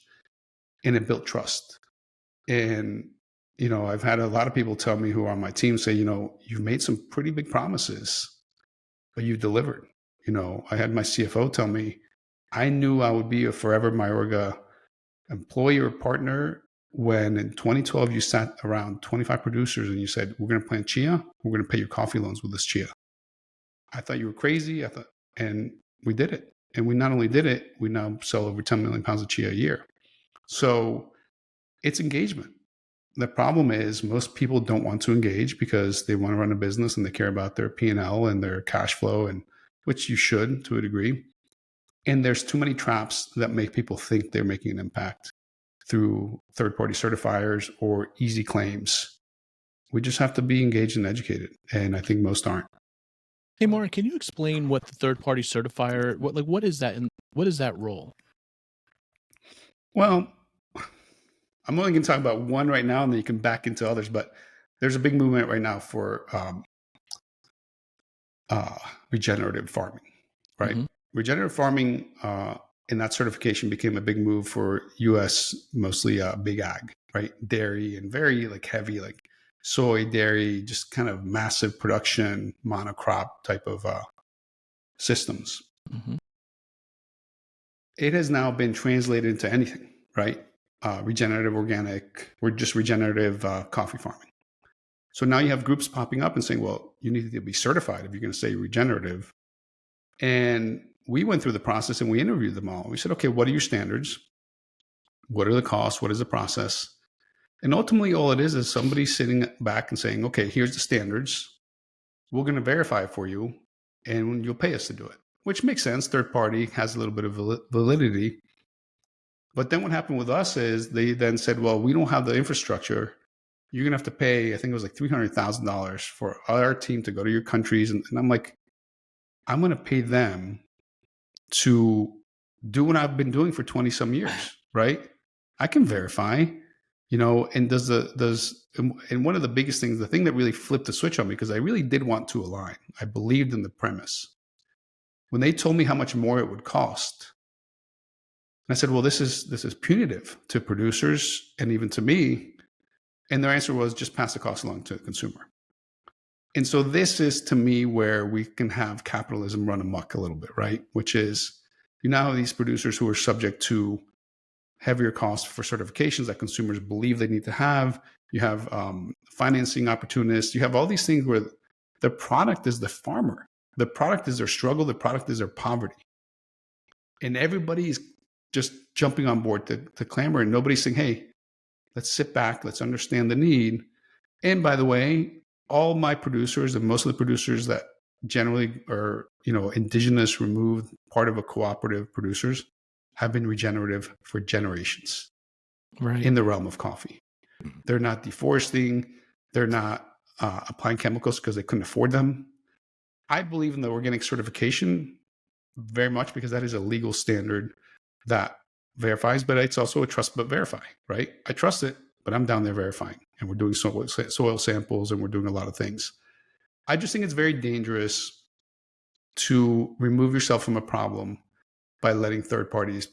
and it built trust. And I've had a lot of people tell me who are on my team say, you've made some pretty big promises, but you've delivered. I had my CFO tell me, I knew I would be a forever Mayorga employee or partner when in 2012 you sat around 25 producers and you said, we're going to plant chia, we're going to pay your coffee loans with this chia. I thought you were crazy. And we did it. And we not only did it, we now sell over 10 million pounds of chia a year. So it's engagement. The problem is most people don't want to engage because they want to run a business and they care about their P&L and their cash flow, and which you should to a degree. And there's too many traps that make people think they're making an impact through third-party certifiers or easy claims. We just have to be engaged and educated, and I think most aren't. Hey, Martin, can you explain what the third-party certifier, what is that, and what is that role? Well, I'm only going to talk about one right now, and then you can back into others. But there's a big movement right now for regenerative farming, right? Mm-hmm. Regenerative farming and that certification became a big move for U.S., mostly big ag, right? Dairy and very heavy, soy, dairy, just kind of massive production, monocrop type of systems. Mm-hmm. It has now been translated into anything, right? Regenerative organic, or just regenerative coffee farming. So now you have groups popping up and saying, well, you need to be certified if you're going to say regenerative. And we went through the process and we interviewed them all. We said, okay, what are your standards? What are the costs? What is the process? And ultimately, all it is somebody sitting back and saying, okay, here's the standards. We're going to verify it for you, and you'll pay us to do it, which makes sense. Third party has a little bit of validity. But then what happened with us is they then said, well, we don't have the infrastructure. You're going to have to pay, I think it was $300,000 for our team to go to your countries. And I'm like, I'm going to pay them to do what I've been doing for 20 some years, right? I can verify, and and one of the biggest things, the thing that really flipped the switch on me, because I really did want to align. I believed in the premise. When they told me how much more it would cost, and I said, well, this is punitive to producers and even to me. And their answer was, just pass the cost along to the consumer. And so this is, to me, where we can have capitalism run amok a little bit, right? Which is, you now have these producers who are subject to heavier costs for certifications that consumers believe they need to have. You have financing opportunists. You have all these things where the product is the farmer. The product is their struggle. The product is their poverty. And everybody's just jumping on board to clamor, and nobody's saying, hey, let's sit back, let's understand the need. And by the way, all my producers and most of the producers that generally are, indigenous, removed, part of a cooperative producers, have been regenerative for generations, right, in the realm of coffee. They're not deforesting. They're not applying chemicals because they couldn't afford them. I believe in the organic certification very much because that is a legal standard that verifies, but it's also a trust but verify, right? I trust it, but I'm down there verifying, and we're doing soil samples, and we're doing a lot of things. I just think it's very dangerous to remove yourself from a problem by letting third parties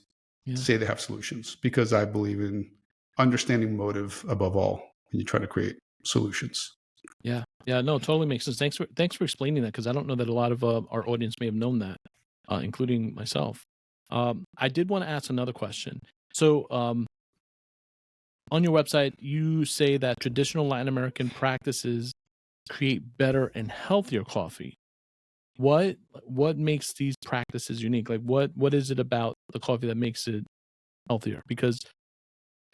say they have solutions, because I believe in understanding motive above all when you try to create solutions. Yeah, no, totally makes sense. Thanks for explaining that, because I don't know that a lot of our audience may have known that, including myself. I did want to ask another question. So on your website, you say that traditional Latin American practices create better and healthier coffee. What makes these practices unique? Like what is it about the coffee that makes it healthier? Because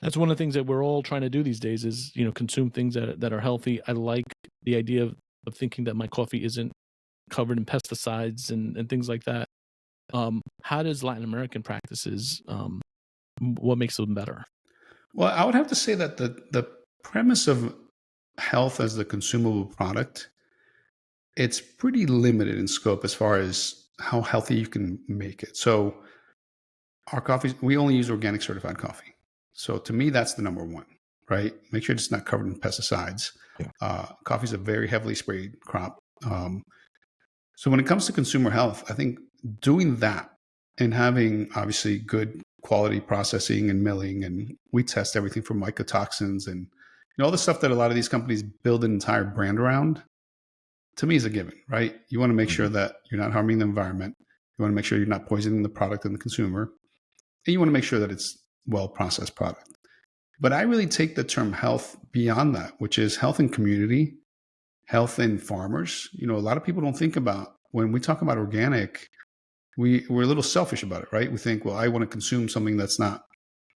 that's one of the things that we're all trying to do these days is, consume things that are healthy. I like the idea of thinking that my coffee isn't covered in pesticides and things like that. How does Latin American practices, what makes them better? Well, I would have to say that the premise of health as the consumable product, it's pretty limited in scope as far as how healthy you can make it. So our coffees, we only use organic certified coffee. So to me, that's the number one, right? Make sure it's not covered in pesticides. Yeah. Coffee is a very heavily sprayed crop. So when it comes to consumer health, I think doing that and having obviously good quality processing and milling, and we test everything from mycotoxins and all the stuff that a lot of these companies build an entire brand around, to me is a given, right? You want to make sure that you're not harming the environment. You want to make sure you're not poisoning the product and the consumer. And you want to make sure that it's well-processed product. But I really take the term health beyond that, which is health in community, health in farmers. A lot of people don't think about, when we talk about organic, we're a little selfish about it, right? We think, well, I want to consume something that's not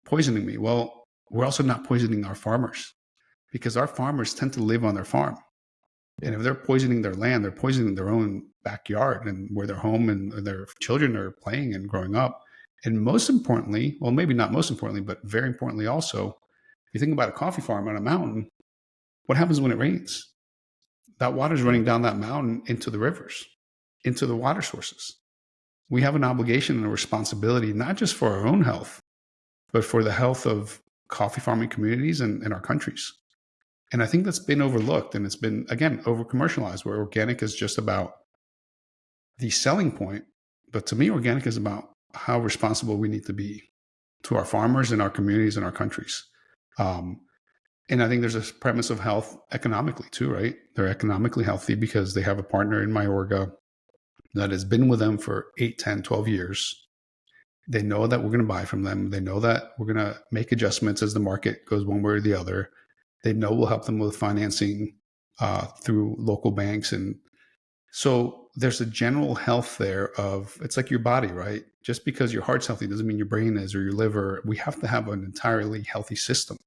poisoning me. Well, we're also not poisoning our farmers, because our farmers tend to live on their farm. And if they're poisoning their land, they're poisoning their own backyard and where their home and their children are playing and growing up. And most importantly, well, maybe not most importantly, but very importantly also, if you think about a coffee farm on a mountain, what happens when it rains? That water is running down that mountain into the rivers, into the water sources. We have an obligation and a responsibility, not just for our own health, but for the health of coffee farming communities and our countries. And I think that's been overlooked, and it's been, again, over commercialized, where organic is just about the selling point. But to me, organic is about how responsible we need to be to our farmers and our communities and our countries. And I think there's a premise of health economically too, right? They're economically healthy because they have a partner in Mayorga that has been with them for 8, 10, 12 years. They know that we're going to buy from them. They know that we're going to make adjustments as the market goes one way or the other. They know we'll help them with financing through local banks. And so there's a general health there of, it's like your body, right? Just because your heart's healthy doesn't mean your brain is, or your liver. We have to have an entirely healthy system.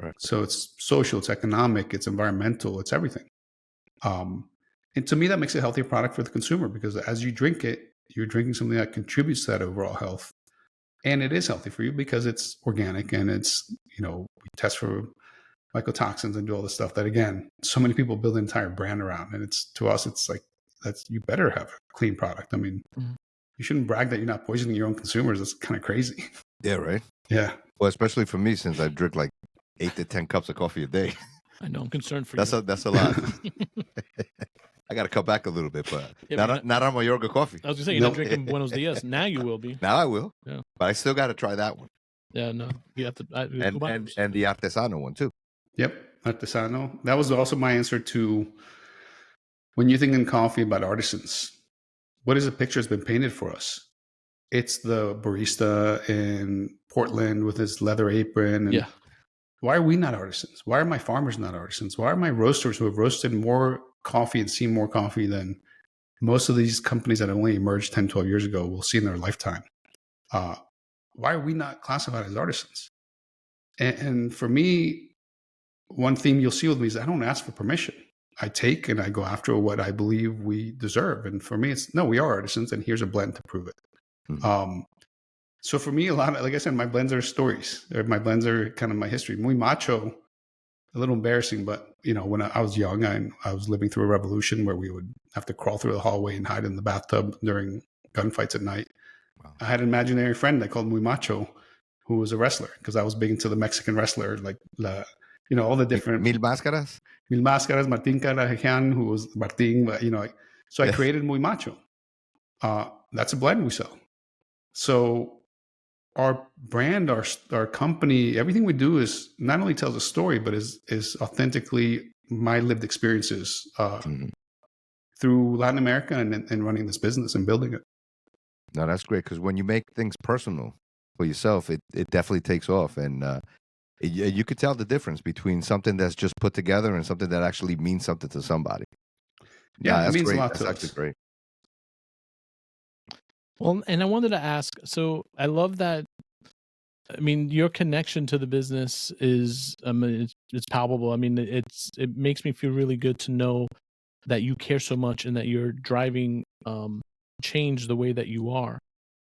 Right. So it's social, it's economic, it's environmental, it's everything. And to me, that makes a healthier product for the consumer, because as you drink it, you're drinking something that contributes to that overall health. And it is healthy for you because it's organic, and it's, we test for mycotoxins and do all this stuff that, again, so many people build an entire brand around. And it's, to us, it's like, you better have a clean product. I mean, you shouldn't brag that you're not poisoning your own consumers. That's kind of crazy. Yeah, right. Yeah. Well, especially for me, since I drink like 8 to 10 cups of coffee a day. I know, I'm concerned for That's you. That's a lot. I got to cut back a little bit, but not on Mayorga Coffee. I was gonna say, you're not drinking Buenos Dias. Now you will be. Now I will. Yeah. But I still got to try that one. Yeah, no, you have to. And the artesano one too. Yep, artesano. That was also my answer to, when you think in coffee about artisans, what is the picture that's been painted for us? It's the barista in Portland with his leather apron. And why are we not artisans? Why are my farmers not artisans? Why are my roasters, who have roasted more coffee and seen more coffee than most of these companies that only emerged 10, 12 years ago will see in their lifetime? Why are we not classified as artisans? And for me, one theme you'll see with me is I don't ask for permission. I take and I go after what I believe we deserve. And for me, it's, no, we are artisans, and here's a blend to prove it. So for me, a lot of, like I said, my blends are stories. My blends are kind of my history. Muy macho, a little embarrassing, but when I was young, I was living through a revolution where we would have to crawl through the hallway and hide in the bathtub during gunfights at night. Wow. I had an imaginary friend I called Muy Macho, who was a wrestler, because I was big into the Mexican wrestler, like all the different Mil Máscaras, Martin Carajan, who was Martin, so I created Muy Macho. That's a blend we sell. So our brand, our company, everything we do is not only tells a story, but is authentically my lived experiences through Latin America and running this business and building it. No, that's great, because when you make things personal for yourself, it definitely takes off. And You could tell the difference between something that's just put together and something that actually means something to somebody. Yeah, Yeah, it that's means a great. lot That's to actually us. great. Well, and I wanted to ask, so I love that. I mean, your connection to the business is, it's palpable. I mean, it makes me feel really good to know that you care so much and that you're driving change the way that you are.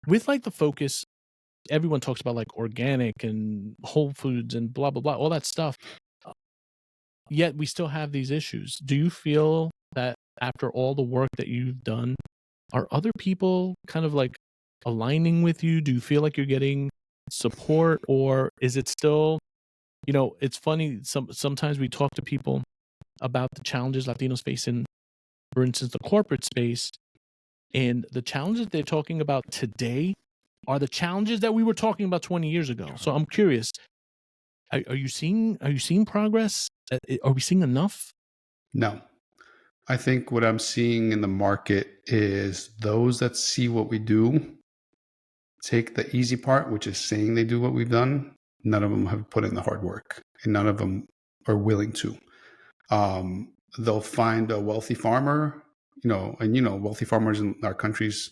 With like the focus, everyone talks about like organic and whole foods and blah blah blah, all that stuff. Uh, Yet we still have these issues. Do you feel that after all the work that you've done, are other people kind of like aligning with you? Do you feel like you're getting support, or is it still, it's funny, sometimes we talk to people about the challenges Latinos face in, for instance, the corporate space, and the challenges they're talking about today are the challenges that we were talking about 20 years ago. So I'm curious, are you seeing progress? Are we seeing enough? No. I think what I'm seeing in the market is those that see what we do take the easy part, which is saying they do what we've done. None of them have put in the hard work, and none of them are willing to. They'll find a wealthy farmer, wealthy farmers in our countries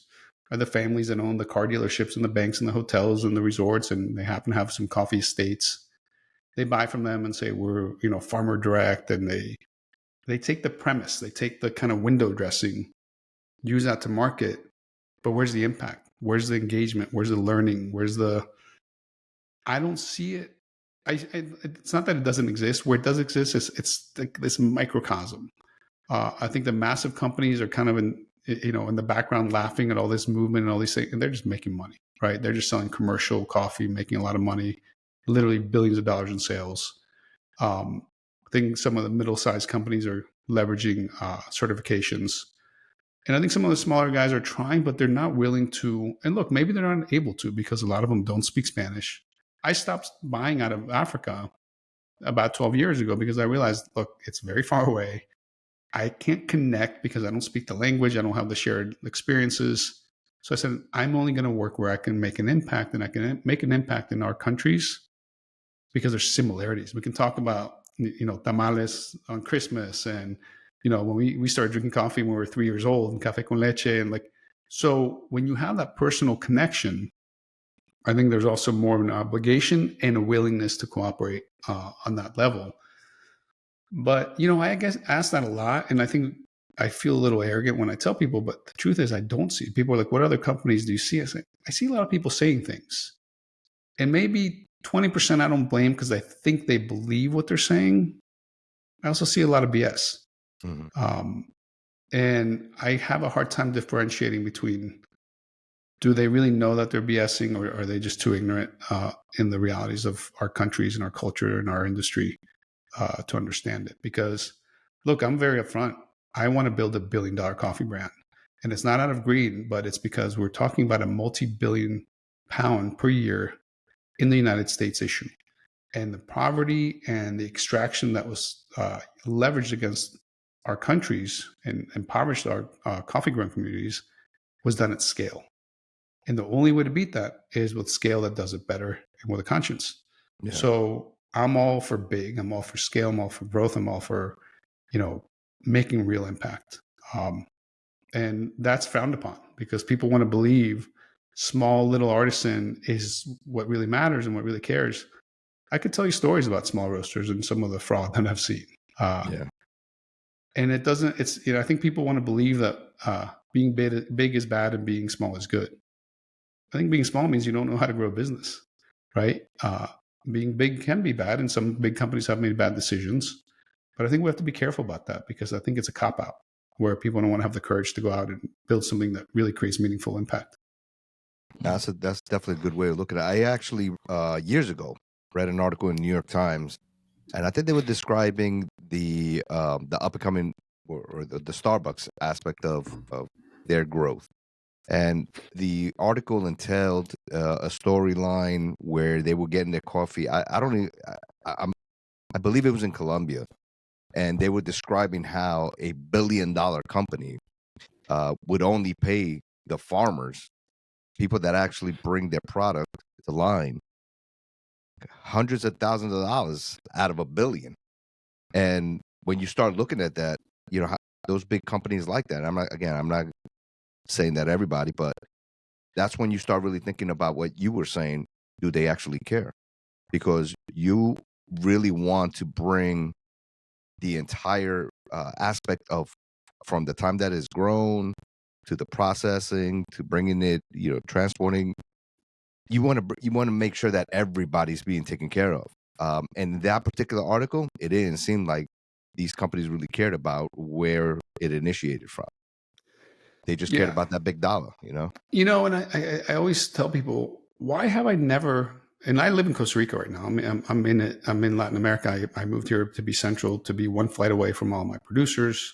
are the families that own the car dealerships and the banks and the hotels and the resorts, and they happen to have some coffee estates. They buy from them and say we're, farmer direct, and they take the premise, they take the kind of window dressing, use that to market. But where's the impact? Where's the engagement? Where's the learning? I don't see it. It's not that it doesn't exist. Where it does exist is it's like this microcosm. I think the massive companies are kind of in the background laughing at all this movement and all these things, and they're just making money, right? They're just selling commercial coffee, making a lot of money, literally billions of dollars in sales. I think some of the middle-sized companies are leveraging certifications. And I think some of the smaller guys are trying, but they're not willing to. And look, maybe they're not able to because a lot of them don't speak Spanish. I stopped buying out of Africa about 12 years ago because I realized, look, it's very far away. I can't connect because I don't speak the language. I don't have the shared experiences. So I said, I'm only going to work where I can make an impact, and I can make an impact in our countries because there's similarities. We can talk about, tamales on Christmas, and, when we started drinking coffee when we were 3 years old, and café con leche, and so when you have that personal connection, I think there's also more of an obligation and a willingness to cooperate on that level. But, I guess ask that a lot. And I think I feel a little arrogant when I tell people, but the truth is I don't see. People are like, what other companies do you see? I see a lot of people saying things. And maybe 20% I don't blame because I think they believe what they're saying. I also see a lot of BS. Mm-hmm. And I have a hard time differentiating between, do they really know that they're BSing, or are they just too ignorant in the realities of our countries and our culture and our industry to understand it? Because, look, I'm very upfront. I want to build $1 billion coffee brand. And it's not out of greed, but it's because we're talking about a multi-billion pound per year in the United States issue. And the poverty and the extraction that was leveraged against our countries and impoverished our coffee growing communities was done at scale. And the only way to beat that is with scale that does it better and with a conscience. Yeah. So I'm all for big. I'm all for scale. I'm all for growth. I'm all for, making real impact. And that's frowned upon because people want to believe small little artisan is what really matters and what really cares. I could tell you stories about small roasters and some of the fraud that I've seen. And it doesn't, I think people want to believe that being big is bad and being small is good. I think being small means you don't know how to grow a business, right? Being big can be bad, and some big companies have made bad decisions. But I think we have to be careful about that because I think it's a cop-out where people don't want to have the courage to go out and build something that really creates meaningful impact. That's definitely a good way to look at it. I actually, years ago, read an article in the New York Times, and I think they were describing the up-and-coming or the Starbucks aspect of their growth. And the article entailed a storyline where they were getting their coffee. I believe it was in Colombia, and they were describing how a $1 billion company would only pay the farmers, people that actually bring their product to line, hundreds of thousands of dollars out of $1 billion. And when you start looking at that, those big companies like that, I'm not saying that everybody, but that's when you start really thinking about what you were saying. Do they actually care? Because you really want to bring the entire aspect of, from the time that it's grown to the processing to bringing it, transporting. You want to make sure that everybody's being taken care of. And that particular article, it didn't seem like these companies really cared about where it initiated from. They just cared about that big dollar, And I always tell people, why have I never? And I live in Costa Rica right now. I'm in Latin America. I moved here to be central, to be one flight away from all my producers.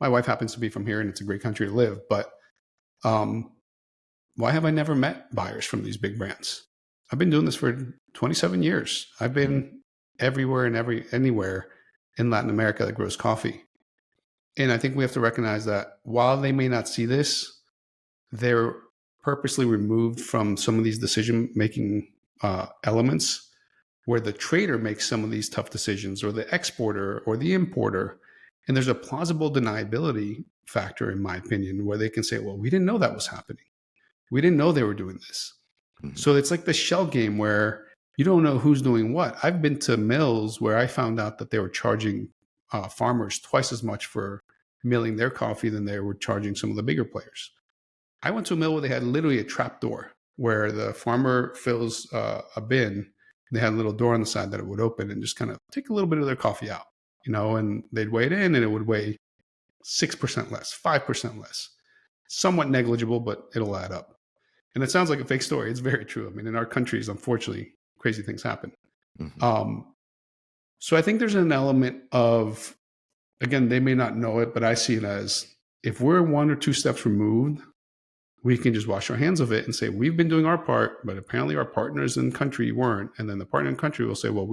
My wife happens to be from here, and it's a great country to live. But why have I never met buyers from these big brands? I've been doing this for 27 years. I've been everywhere and anywhere in Latin America that grows coffee. And I think we have to recognize that while they may not see this, they're purposely removed from some of these decision-making elements where the trader makes some of these tough decisions, or the exporter or the importer. And there's a plausible deniability factor, in my opinion, where they can say, well, we didn't know that was happening. We didn't know they were doing this. Mm-hmm. So it's like the shell game where you don't know who's doing what. I've been to mills where I found out that they were charging farmers twice as much for milling their coffee than they were charging some of the bigger players. I went to a mill where they had literally a trap door where the farmer fills a bin, and they had a little door on the side that it would open and just kind of take a little bit of their coffee out, and they'd weigh it in, and it would weigh 6% less, 5% less. Somewhat negligible, but it'll add up. And it sounds like a fake story. It's very true. I mean, in our countries, unfortunately, crazy things happen. Mm-hmm. So I think there's an element of, again, they may not know it, but I see it as, if we're 1 or 2 steps removed, we can just wash our hands of it and say, we've been doing our part, but apparently our partners in country weren't. And then the partner in country will say, well,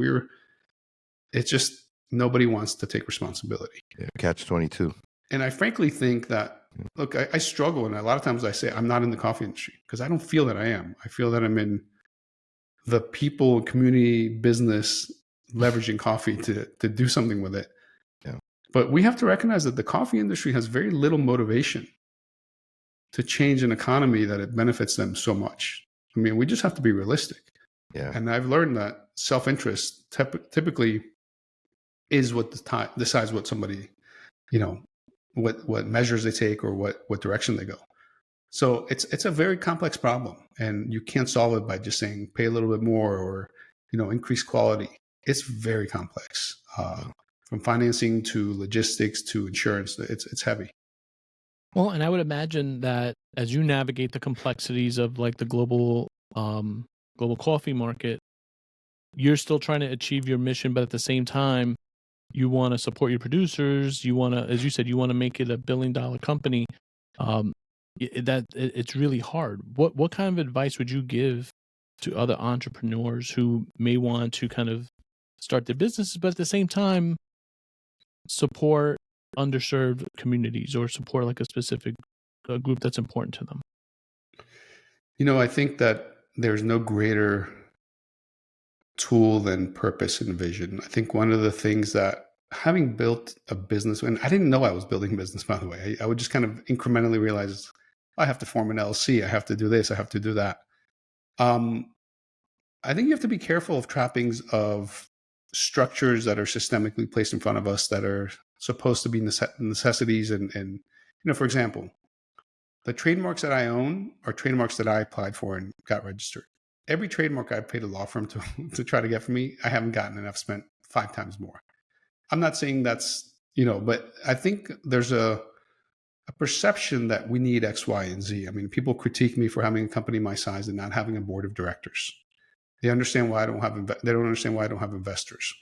it's just nobody wants to take responsibility. Yeah, catch-22. And I frankly think that, look, I struggle. And a lot of times I say I'm not in the coffee industry because I don't feel that I am. I feel that I'm in the people, community, business, leveraging coffee to do something with it. Yeah. But we have to recognize that the coffee industry has very little motivation to change an economy that it benefits them so much. I mean, we just have to be realistic. Yeah. And I've learned that self-interest typically is what decides what somebody, what measures they take or what direction they go. So it's a very complex problem, and you can't solve it by just saying pay a little bit more or increase quality. It's very complex, from financing to logistics to insurance. It's heavy. Well, and I would imagine that as you navigate the complexities of like the global coffee market, you're still trying to achieve your mission, but at the same time, you want to support your producers. You want to, as you said, you want to make it $1 billion company. It's really hard. What kind of advice would you give to other entrepreneurs who may want to kind of start their businesses, but at the same time support underserved communities or support like a specific group that's important to them? I think that there's no greater tool than purpose and vision. I think one of the things that, having built a business, and I didn't know I was building a business, by the way, I would just kind of incrementally realize I have to form an LLC. I have to do this. I have to do that. I think you have to be careful of trappings of structures that are systemically placed in front of us that are supposed to be necessities. And for example, the trademarks that I own are trademarks that I applied for and got registered. Every trademark I paid a law firm to try to get for me, I haven't gotten, and I've spent 5 times more. I'm not saying that's, but I think there's a perception that we need X, Y, and Z. I mean, people critique me for having a company my size and not having a board of directors. They understand why they don't understand why I don't have investors.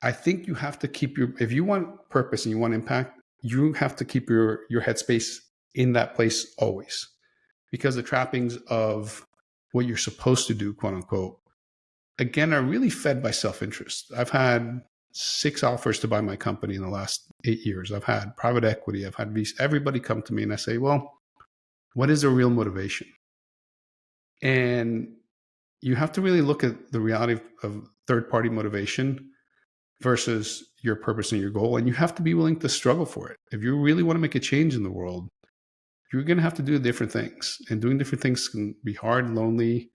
I think you have to keep if you want purpose and you want impact, you have to keep your headspace in that place always, because the trappings of what you're supposed to do, quote unquote, again, are really fed by self-interest. I've had 6 offers to buy my company in the last 8 years. I've had private equity. I've had everybody come to me, and I say, well, what is their real motivation? And you have to really look at the reality of third-party motivation versus your purpose and your goal. And you have to be willing to struggle for it. If you really want to make a change in the world, you're going to have to do different things. And doing different things can be hard, lonely,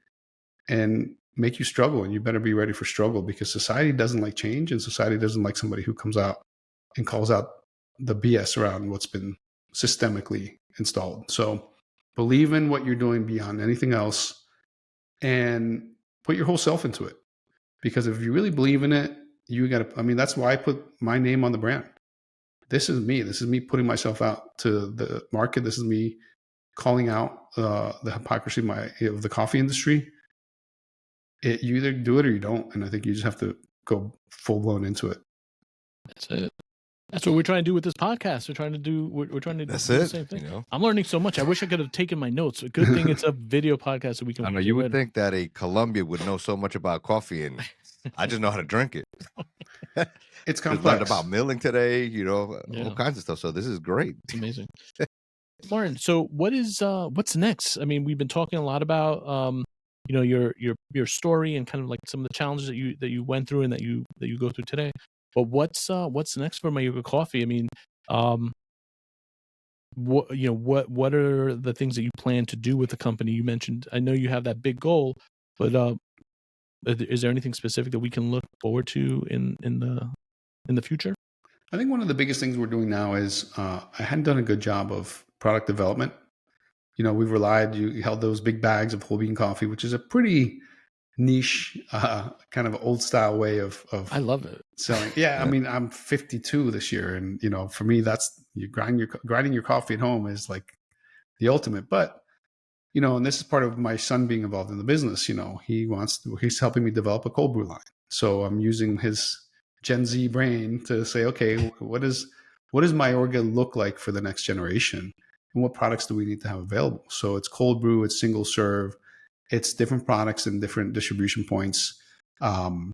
and make you struggle. And you better be ready for struggle, because society doesn't like change, and society doesn't like somebody who comes out and calls out the BS around what's been systemically installed. So believe in what you're doing beyond anything else and put your whole self into it. Because if you really believe in it, you got to, I mean, that's why I put my name on the brand. This is me. This is me putting myself out to the market. This is me calling out the hypocrisy of the coffee industry. You either do it or you don't. And I think you just have to go full blown into it. That's it. That's what we're trying to do with this podcast. We're trying to do the same thing. You know? I'm learning so much. I wish I could have taken my notes. A good thing it's a video podcast so we can. I know you would think that a Colombia would know so much about coffee, and I just know how to drink it. It's complex. Learned about milling today, you know, all kinds of stuff. So this is great. It's amazing. Martin, so what's next? I mean, we've been talking a lot about you know, your story and kind of like some of the challenges that you went through and that you go through today. But what's next for Mayorga Coffee? I mean, what are the things that you plan to do with the company? You mentioned, I know you have that big goal, but is there anything specific that we can look forward to in the future? I think one of the biggest things we're doing now is I hadn't done a good job of product development. You know, you held those big bags of whole bean coffee, which is a pretty niche, kind of old style way of I love it. selling. Yeah, I mean, I'm 52 this year, and you know, for me, that's grinding your coffee at home is like the ultimate. But you know, and this is part of my son being involved in the business. You know, he's helping me develop a cold brew line, so I'm using his Gen Z brain to say, okay, what does Mayorga look like for the next generation, and what products do we need to have available? So it's cold brew, it's single serve. It's different products and different distribution points. And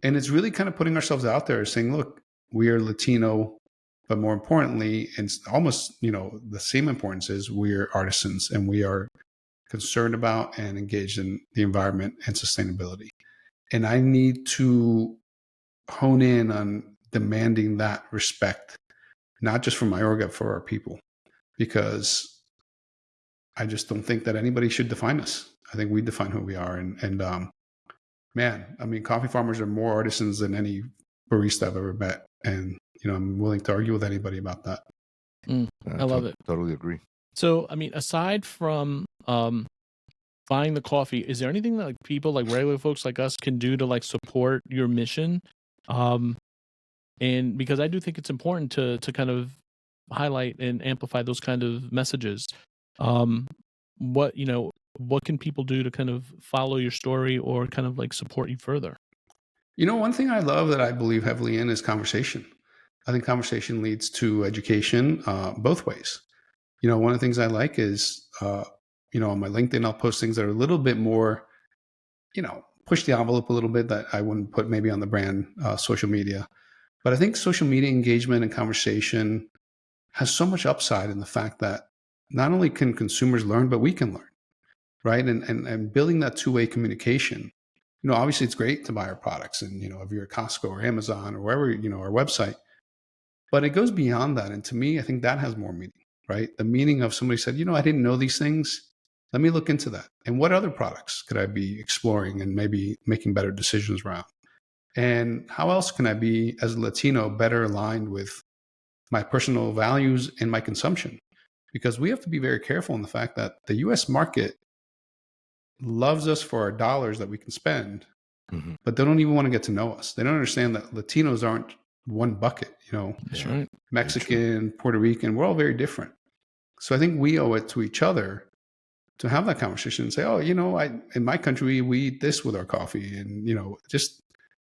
it's really kind of putting ourselves out there saying, look, we are Latino, but more importantly, and almost, you know, the same importance is we're artisans, and we are concerned about and engaged in the environment and sustainability. And I need to hone in on demanding that respect, not just for Mayorga, for our people, because I just don't think that anybody should define us. I think we define who we are. And man, I mean, coffee farmers are more artisans than any barista I've ever met. And, you know, I'm willing to argue with anybody about that. I love it. Totally agree. So, I mean, aside from buying the coffee, is there anything that like people, like regular folks like us, can do to like support your mission? And because I do think it's important to kind of highlight and amplify those kind of messages. What can people do to kind of follow your story or kind of like support you further? You know, one thing I love that I believe heavily in is conversation. I think conversation leads to education both ways. You know, one of the things I like is, you know, on my LinkedIn, I'll post things that are a little bit more, you know, push the envelope a little bit that I wouldn't put maybe on the brand social media. But I think social media engagement and conversation has so much upside in the fact that not only can consumers learn, but we can learn, right? And building that two-way communication. You know, obviously it's great to buy our products, and you know, if you're at Costco or Amazon or wherever, you know, our website, but it goes beyond that. And to me, I think that has more meaning, right? The meaning of somebody said, you know, I didn't know these things. Let me look into that. And what other products could I be exploring and maybe making better decisions around? And how else can I be, as a Latino, better aligned with my personal values and my consumption? Because we have to be very careful in the fact that the US market loves us for our dollars that we can spend, but they don't even want to get to know us. They don't understand that Latinos aren't one bucket, you know. That's right. Mexican, Puerto Rican, we're all very different. So I think we owe it to each other to have that conversation and say, oh, you know, in my country, we eat this with our coffee. And, you know, just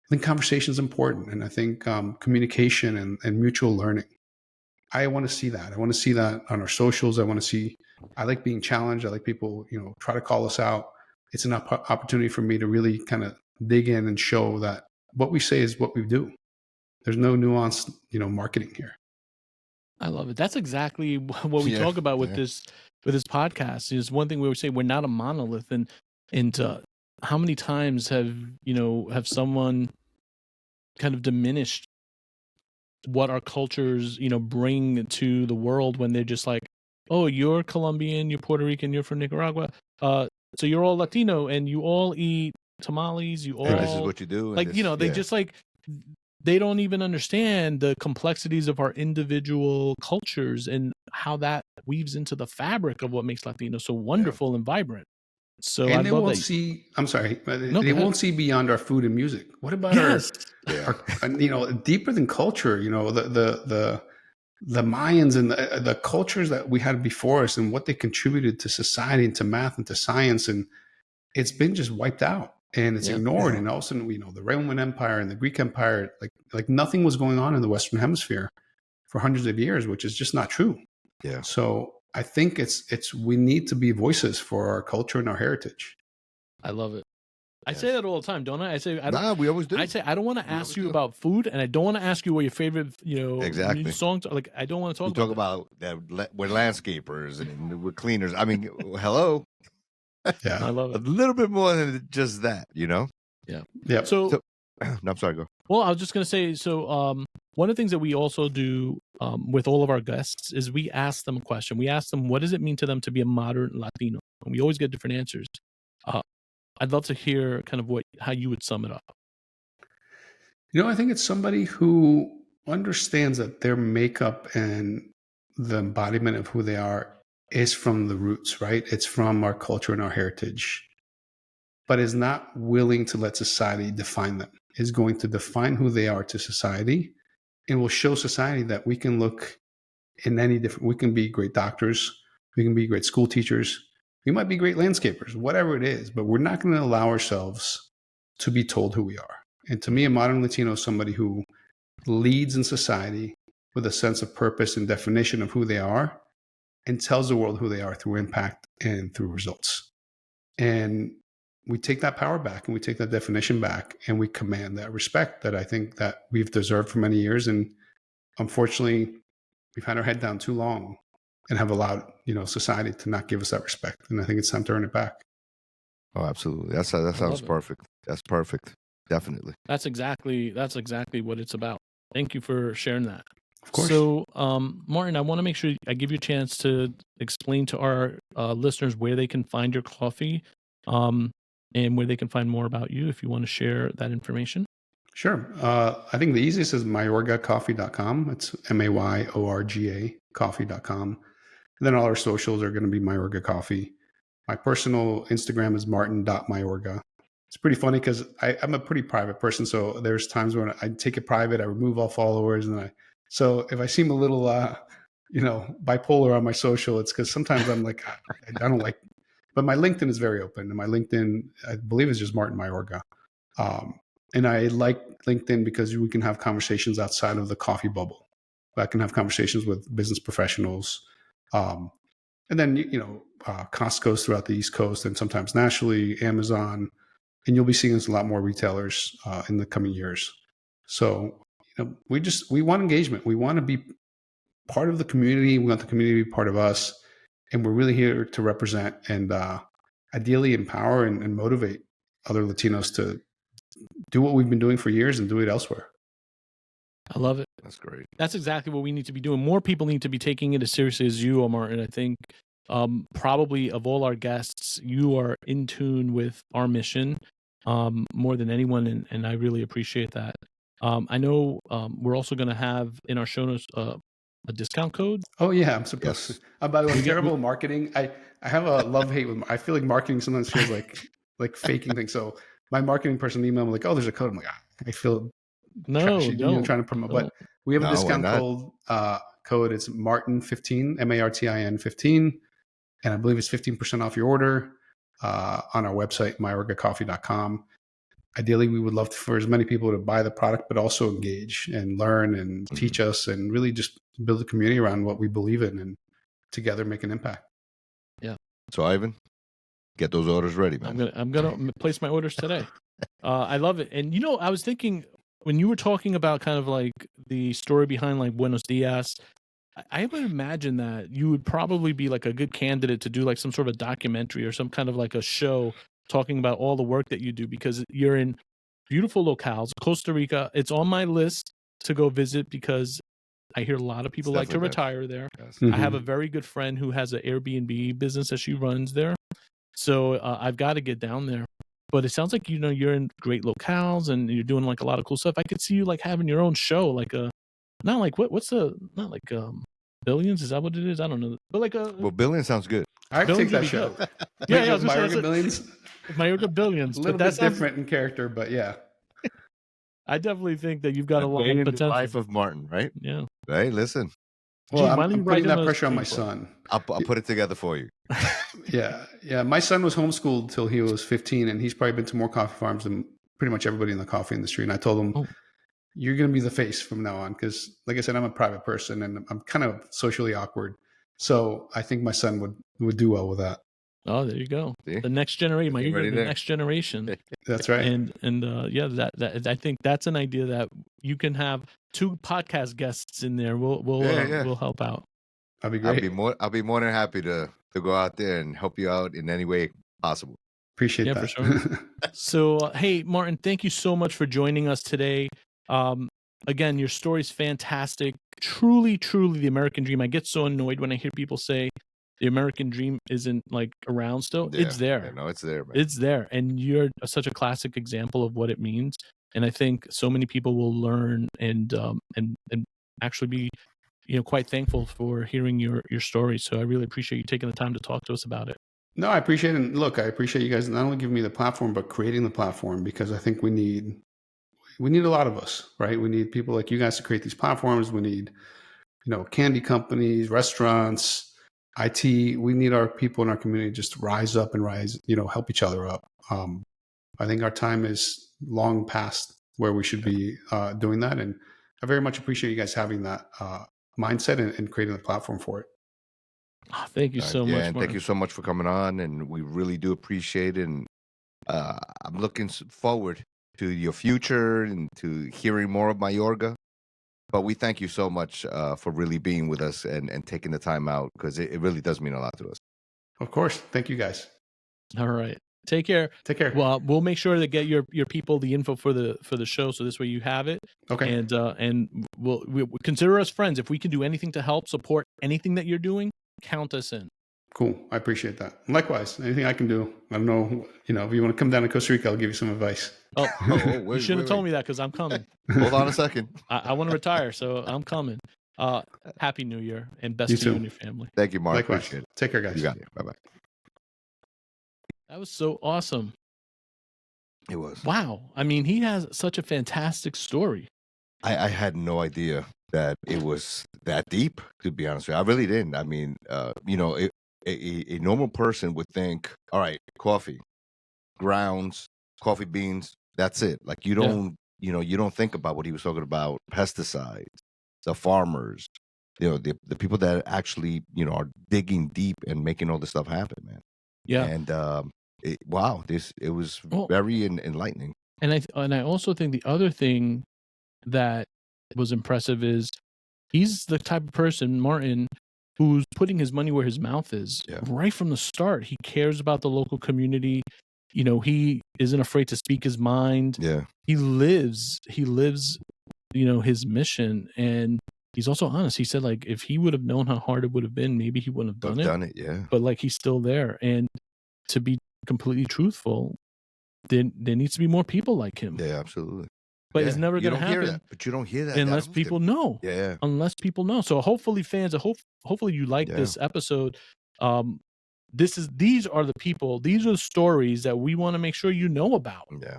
I think conversation is important. And I think communication and mutual learning. I want to see that. I want to see that on our socials. I like being challenged. I like people, you know, try to call us out. It's an opportunity for me to really kind of dig in and show that what we say is what we do. There's no nuanced, you know, marketing here. I love it. That's exactly what we talk about with this podcast. Is one thing we would say, we're not a monolith, and how many times have someone kind of diminished what our cultures, bring to the world when they're just like, oh, you're Colombian, you're Puerto Rican, you're from Nicaragua. So you're all Latino and you all eat tamales, you all, And this is what you do. And like, this, they yeah. just like, they don't even understand the complexities of our individual cultures and how that weaves into the fabric of what makes Latino so wonderful and vibrant. So And I they love won't that. see, I'm sorry, but No, they go ahead. won't see beyond our food and music. What about Yes. our, deeper than culture, the Mayans and the cultures that we had before us and what they contributed to society and to math and to science. And it's been just wiped out and it's Yeah. ignored. Yeah. And all of a sudden, the Roman Empire and the Greek Empire, like nothing was going on in the Western Hemisphere for hundreds of years, which is just not true. Yeah. So I think we need to be voices for our culture and our heritage. I love it. I Yes. say that all the time, don't I? I say, We always do. I say, I don't want to ask always you do. about food, and I don't want to ask you what your favorite, Exactly. songs are. Like, I don't want to We talk talk about about we're landscapers and we're cleaners. I mean, hello. Yeah. I love A it. little bit more than just that, Yep. So, no, I'm sorry, go. well, I was just going to say, so one of the things that we also do with all of our guests is we ask them a question. We ask them, what does it mean to them to be a modern Latino? And we always get different answers. I'd love to hear kind of how you would sum it up. I think it's somebody who understands that their makeup and the embodiment of who they are is from the roots, right? It's from our culture and our heritage, but is not willing to let society define them, is going to define who they are to society and will show society that we can look in we can be great doctors, we can be great school teachers, we might be great landscapers, whatever it is, but we're not going to allow ourselves to be told who we are. And to me, a modern Latino is somebody who leads in society with a sense of purpose and definition of who they are and tells the world who they are through impact and through results. And we take that power back and we take that definition back and we command that respect that I think that we've deserved for many years. And unfortunately, we've had our head down too long and have allowed, society to not give us that respect. And I think it's time to earn it back. Oh, absolutely. That sounds perfect. That's perfect. Definitely. That's exactly what it's about. Thank you for sharing that. Of course. So, Martin, I want to make sure I give you a chance to explain to our listeners where they can find your coffee and where they can find more about you if you want to share that information. Sure. I think the easiest is mayorgacoffee.com. It's Mayorga coffee.com. And then all our socials are going to be Mayorga Coffee. My personal Instagram is martin.mayorga. It's pretty funny because I'm a pretty private person. So there's times when I take it private, I remove all followers. So if I seem a little, bipolar on my social, it's because sometimes I'm like, I don't like, but my LinkedIn is very open. And my LinkedIn, I believe, is just Martin Mayorga. And I like LinkedIn because we can have conversations outside of the coffee bubble. I can have conversations with business professionals. And then, Costco's throughout the East Coast and sometimes nationally, Amazon, and you'll be seeing us a lot more retailers in the coming years. So, we want engagement. We want to be part of the community. We want the community to be part of us. And we're really here to represent and ideally empower and motivate other Latinos to do what we've been doing for years and do it elsewhere. I love it. That's great. That's exactly what we need to be doing. More people need to be taking it as seriously as you are, Martin. I think probably of all our guests, you are in tune with our mission more than anyone, and I really appreciate that. I know we're also going to have in our show notes a discount code. Oh yeah, I'm supposed to. By the way, I'm terrible at marketing. I have a love-hate with. I feel like marketing sometimes feels like faking things. So my marketing person emailed me like, "Oh, there's a code." I'm like, I feel trashy, trying to promote. But we have a discount code. It's Martin15, MARTIN 15, and I believe it's 15% off your order on our website, mayorgacoffee.com. Ideally, we would love for as many people to buy the product, but also engage and learn and teach us and really just build a community around what we believe in and together make an impact. Yeah. So, Ivan, get those orders ready, man. I'm gonna place my orders today. I love it. And I was thinking when you were talking about kind of like the story behind like Buenos Dias, I would imagine that you would probably be like a good candidate to do like some sort of documentary or some kind of like a show talking about all the work that you do, because you're in beautiful locales. Costa Rica, it's on my list to go visit because I hear a lot of people like to retire there. Yes. I have a very good friend who has an Airbnb business that she runs there. So I've got to get down there. But it sounds like, you know, you're in great locales and you're doing like a lot of cool stuff. I could see you like having your own show, like not like not like Billions, is that what it is? I don't know. But like Well, Billions sounds good. I take that show. Yeah, yeah, Mayorga Billions. Mayorga Billions. A little bit different in character, but yeah. I definitely think that you've got a lot of in potential. the life of Martin, right? Yeah. Right. Listen, Well, Gee, I'm putting that pressure on my son. I'll put it together for you. Yeah. My son was homeschooled till he was 15, and he's probably been to more coffee farms than pretty much everybody in the coffee industry. And I told him, you're going to be the face from now on, because, like I said, I'm a private person and I'm kind of socially awkward. So I think my son would do well with that. Oh, there you go. See? The next generation. You're Already the there. next generation. That's right. And yeah, that I think that's an idea that you can have 2 podcast guests in there. We'll help out. That'd be great. I'll be more than happy to go out there and help you out in any way possible. Appreciate that. For sure. So, hey, Martin, thank you so much for joining us today. Again, your story's fantastic. Truly, truly the American dream. I get so annoyed when I hear people say the American dream isn't like around still. Yeah, it's there. Yeah, no, it's there, man. It's there. And you're such a classic example of what it means. And I think so many people will learn and actually be, you know, quite thankful for hearing your story. So I really appreciate you taking the time to talk to us about it. No, I appreciate it. And look, I appreciate you guys not only giving me the platform, but creating the platform, because I think we need a lot of us, right? We need people like you guys to create these platforms. We need, you know, candy companies, restaurants, IT. We need our people in our community just to rise up and help each other up. I think our time is long past where we should be doing that. And I very much appreciate you guys having that mindset and creating the platform for it. Oh, thank you so much. And thank you so much for coming on. And we really do appreciate it. And I'm looking forward to your future and to hearing more of Mayorga. But we thank you so much for really being with us and taking the time out, because it really does mean a lot to us. Of course. Thank you guys. All right. Take care. Take care. Well, we'll make sure to get your people the info for the show, so this way you have it. Okay. And we'll consider us friends. If we can do anything to help support anything that you're doing, count us in. Cool. I appreciate that. Likewise, anything I can do. I don't know, if you want to come down to Costa Rica, I'll give you some advice. Oh, you shouldn't have told me that, because I'm coming. Hold on a second. I want to retire, so I'm coming. Happy New Year, and best to you and your family. Thank you, Mark. Likewise. Appreciate it. Take care, guys. You got it. Bye-bye. That was so awesome. It was. Wow. I mean, he has such a fantastic story. I had no idea that it was that deep, to be honest with you. I really didn't. I mean, a normal person would think, all right, coffee, grounds, coffee beans, that's it. Like you don't, you don't think about what he was talking about, pesticides, the farmers, the people that actually, are digging deep and making all this stuff happen, man. Yeah. And it was very enlightening. And I also think the other thing that was impressive is he's the type of person, Martin, who's putting his money where his mouth is. Right from the start. He cares about the local community. He isn't afraid to speak his mind. Yeah. He lives, his mission. And he's also honest. He said, like, if he would have known how hard it would have been, maybe he wouldn't have done it. Yeah. But like, he's still there. And to be completely truthful, there needs to be more people like him. Yeah, absolutely. But it's never going to happen. But you don't hear that unless people know. Yeah. Unless people know. So hopefully, fans, hopefully you like this episode. These are the people. These are the stories that we want to make sure you know about. Yeah.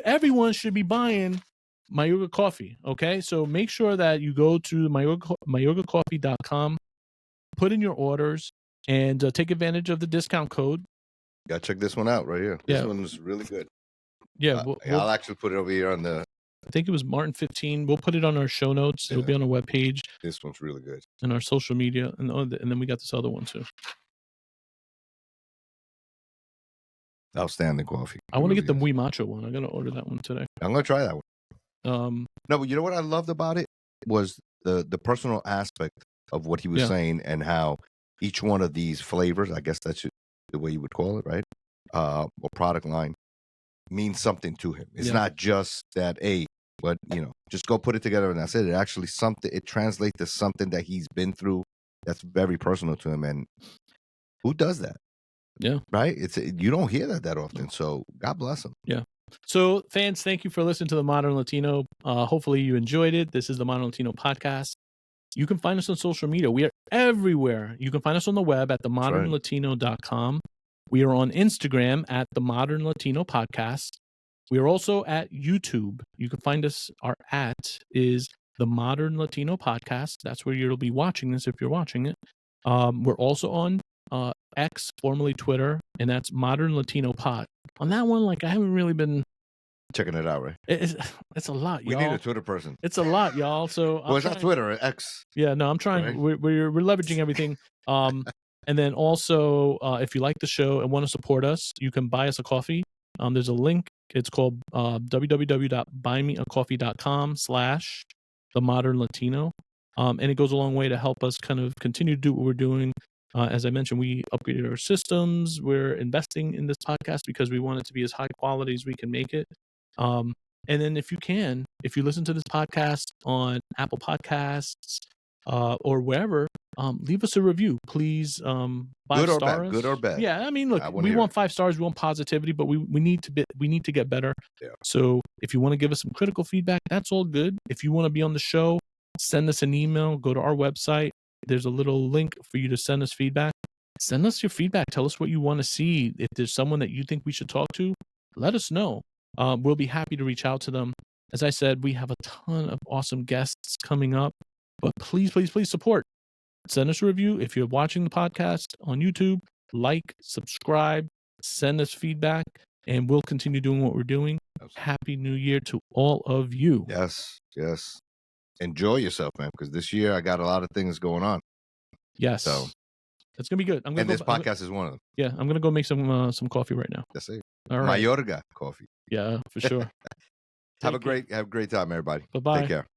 Everyone should be buying Mayorga Coffee. Okay, so make sure that you go to mayorgacoffee.com, put in your orders, and take advantage of the discount code. Gotta check this one out right here. This one was really good. Yeah, I'll actually put it over here on the. I think it was Martin 15. We'll put it on our show notes. It'll be on our webpage. This one's really good. And our social media, and then we got this other one too. Outstanding coffee. I want to get the Muy Macho one. I'm gonna order that one today. I'm gonna try that one. No, but you know what I loved about it was the personal aspect of what he was saying, and how each one of these flavors, I guess that's the way you would call it, right? or product line means something to him. It's Yeah. not just that, but just go put it together and that's it. It actually it translates to something that he's been through that's very personal to him. And who does that? Yeah. Right? You don't hear that often. So God bless him. Yeah. So fans, thank you for listening to the Modern Latino. Hopefully you enjoyed it. This is the Modern Latino podcast. You can find us on social media. We are everywhere. You can find us on the web at themodernlatino.com. We are on Instagram at the Modern Latino Podcast. We are also at YouTube. You can find us. Our @ is the Modern Latino Podcast. That's where you'll be watching this if you're watching it. We're also on X, formerly Twitter, and that's Modern Latino Pod. On that one, I haven't really been checking it out, right? It's a lot, y'all. We need a Twitter person. It's a lot, y'all. So well, it's not Twitter, X. Yeah, no, I'm trying. Right? We're leveraging everything. And then also, if you like the show and want to support us, you can buy us a coffee. There's a link. It's called www.buymeacoffee.com/themodernlatino. And it goes a long way to help us kind of continue to do what we're doing. As I mentioned, we upgraded our systems. We're investing in this podcast because we want it to be as high quality as we can make it. And then if you listen to this podcast on Apple Podcasts or wherever, leave us a review, please. 5 stars. Good or bad. Yeah, I mean, look, we want 5 stars. We want positivity, but we need to get better. Yeah. So if you want to give us some critical feedback, that's all good. If you want to be on the show, send us an email. Go to our website. There's a little link for you to send us feedback. Send us your feedback. Tell us what you want to see. If there's someone that you think we should talk to, let us know. We'll be happy to reach out to them. As I said, we have a ton of awesome guests coming up, but please, please, please support. Send us a review. If you're watching the podcast on YouTube, subscribe, send us feedback, and we'll continue doing what we're doing. Happy New Year to all of you. Yes. Enjoy yourself, man, because this year I got a lot of things going on. Yes. So it's going to be good. This podcast is one of them. Yeah, I'm going to go make some coffee right now. That's it. All right. Mayorga Coffee. Yeah, for sure. Have a great time, everybody. Bye-bye. Take care.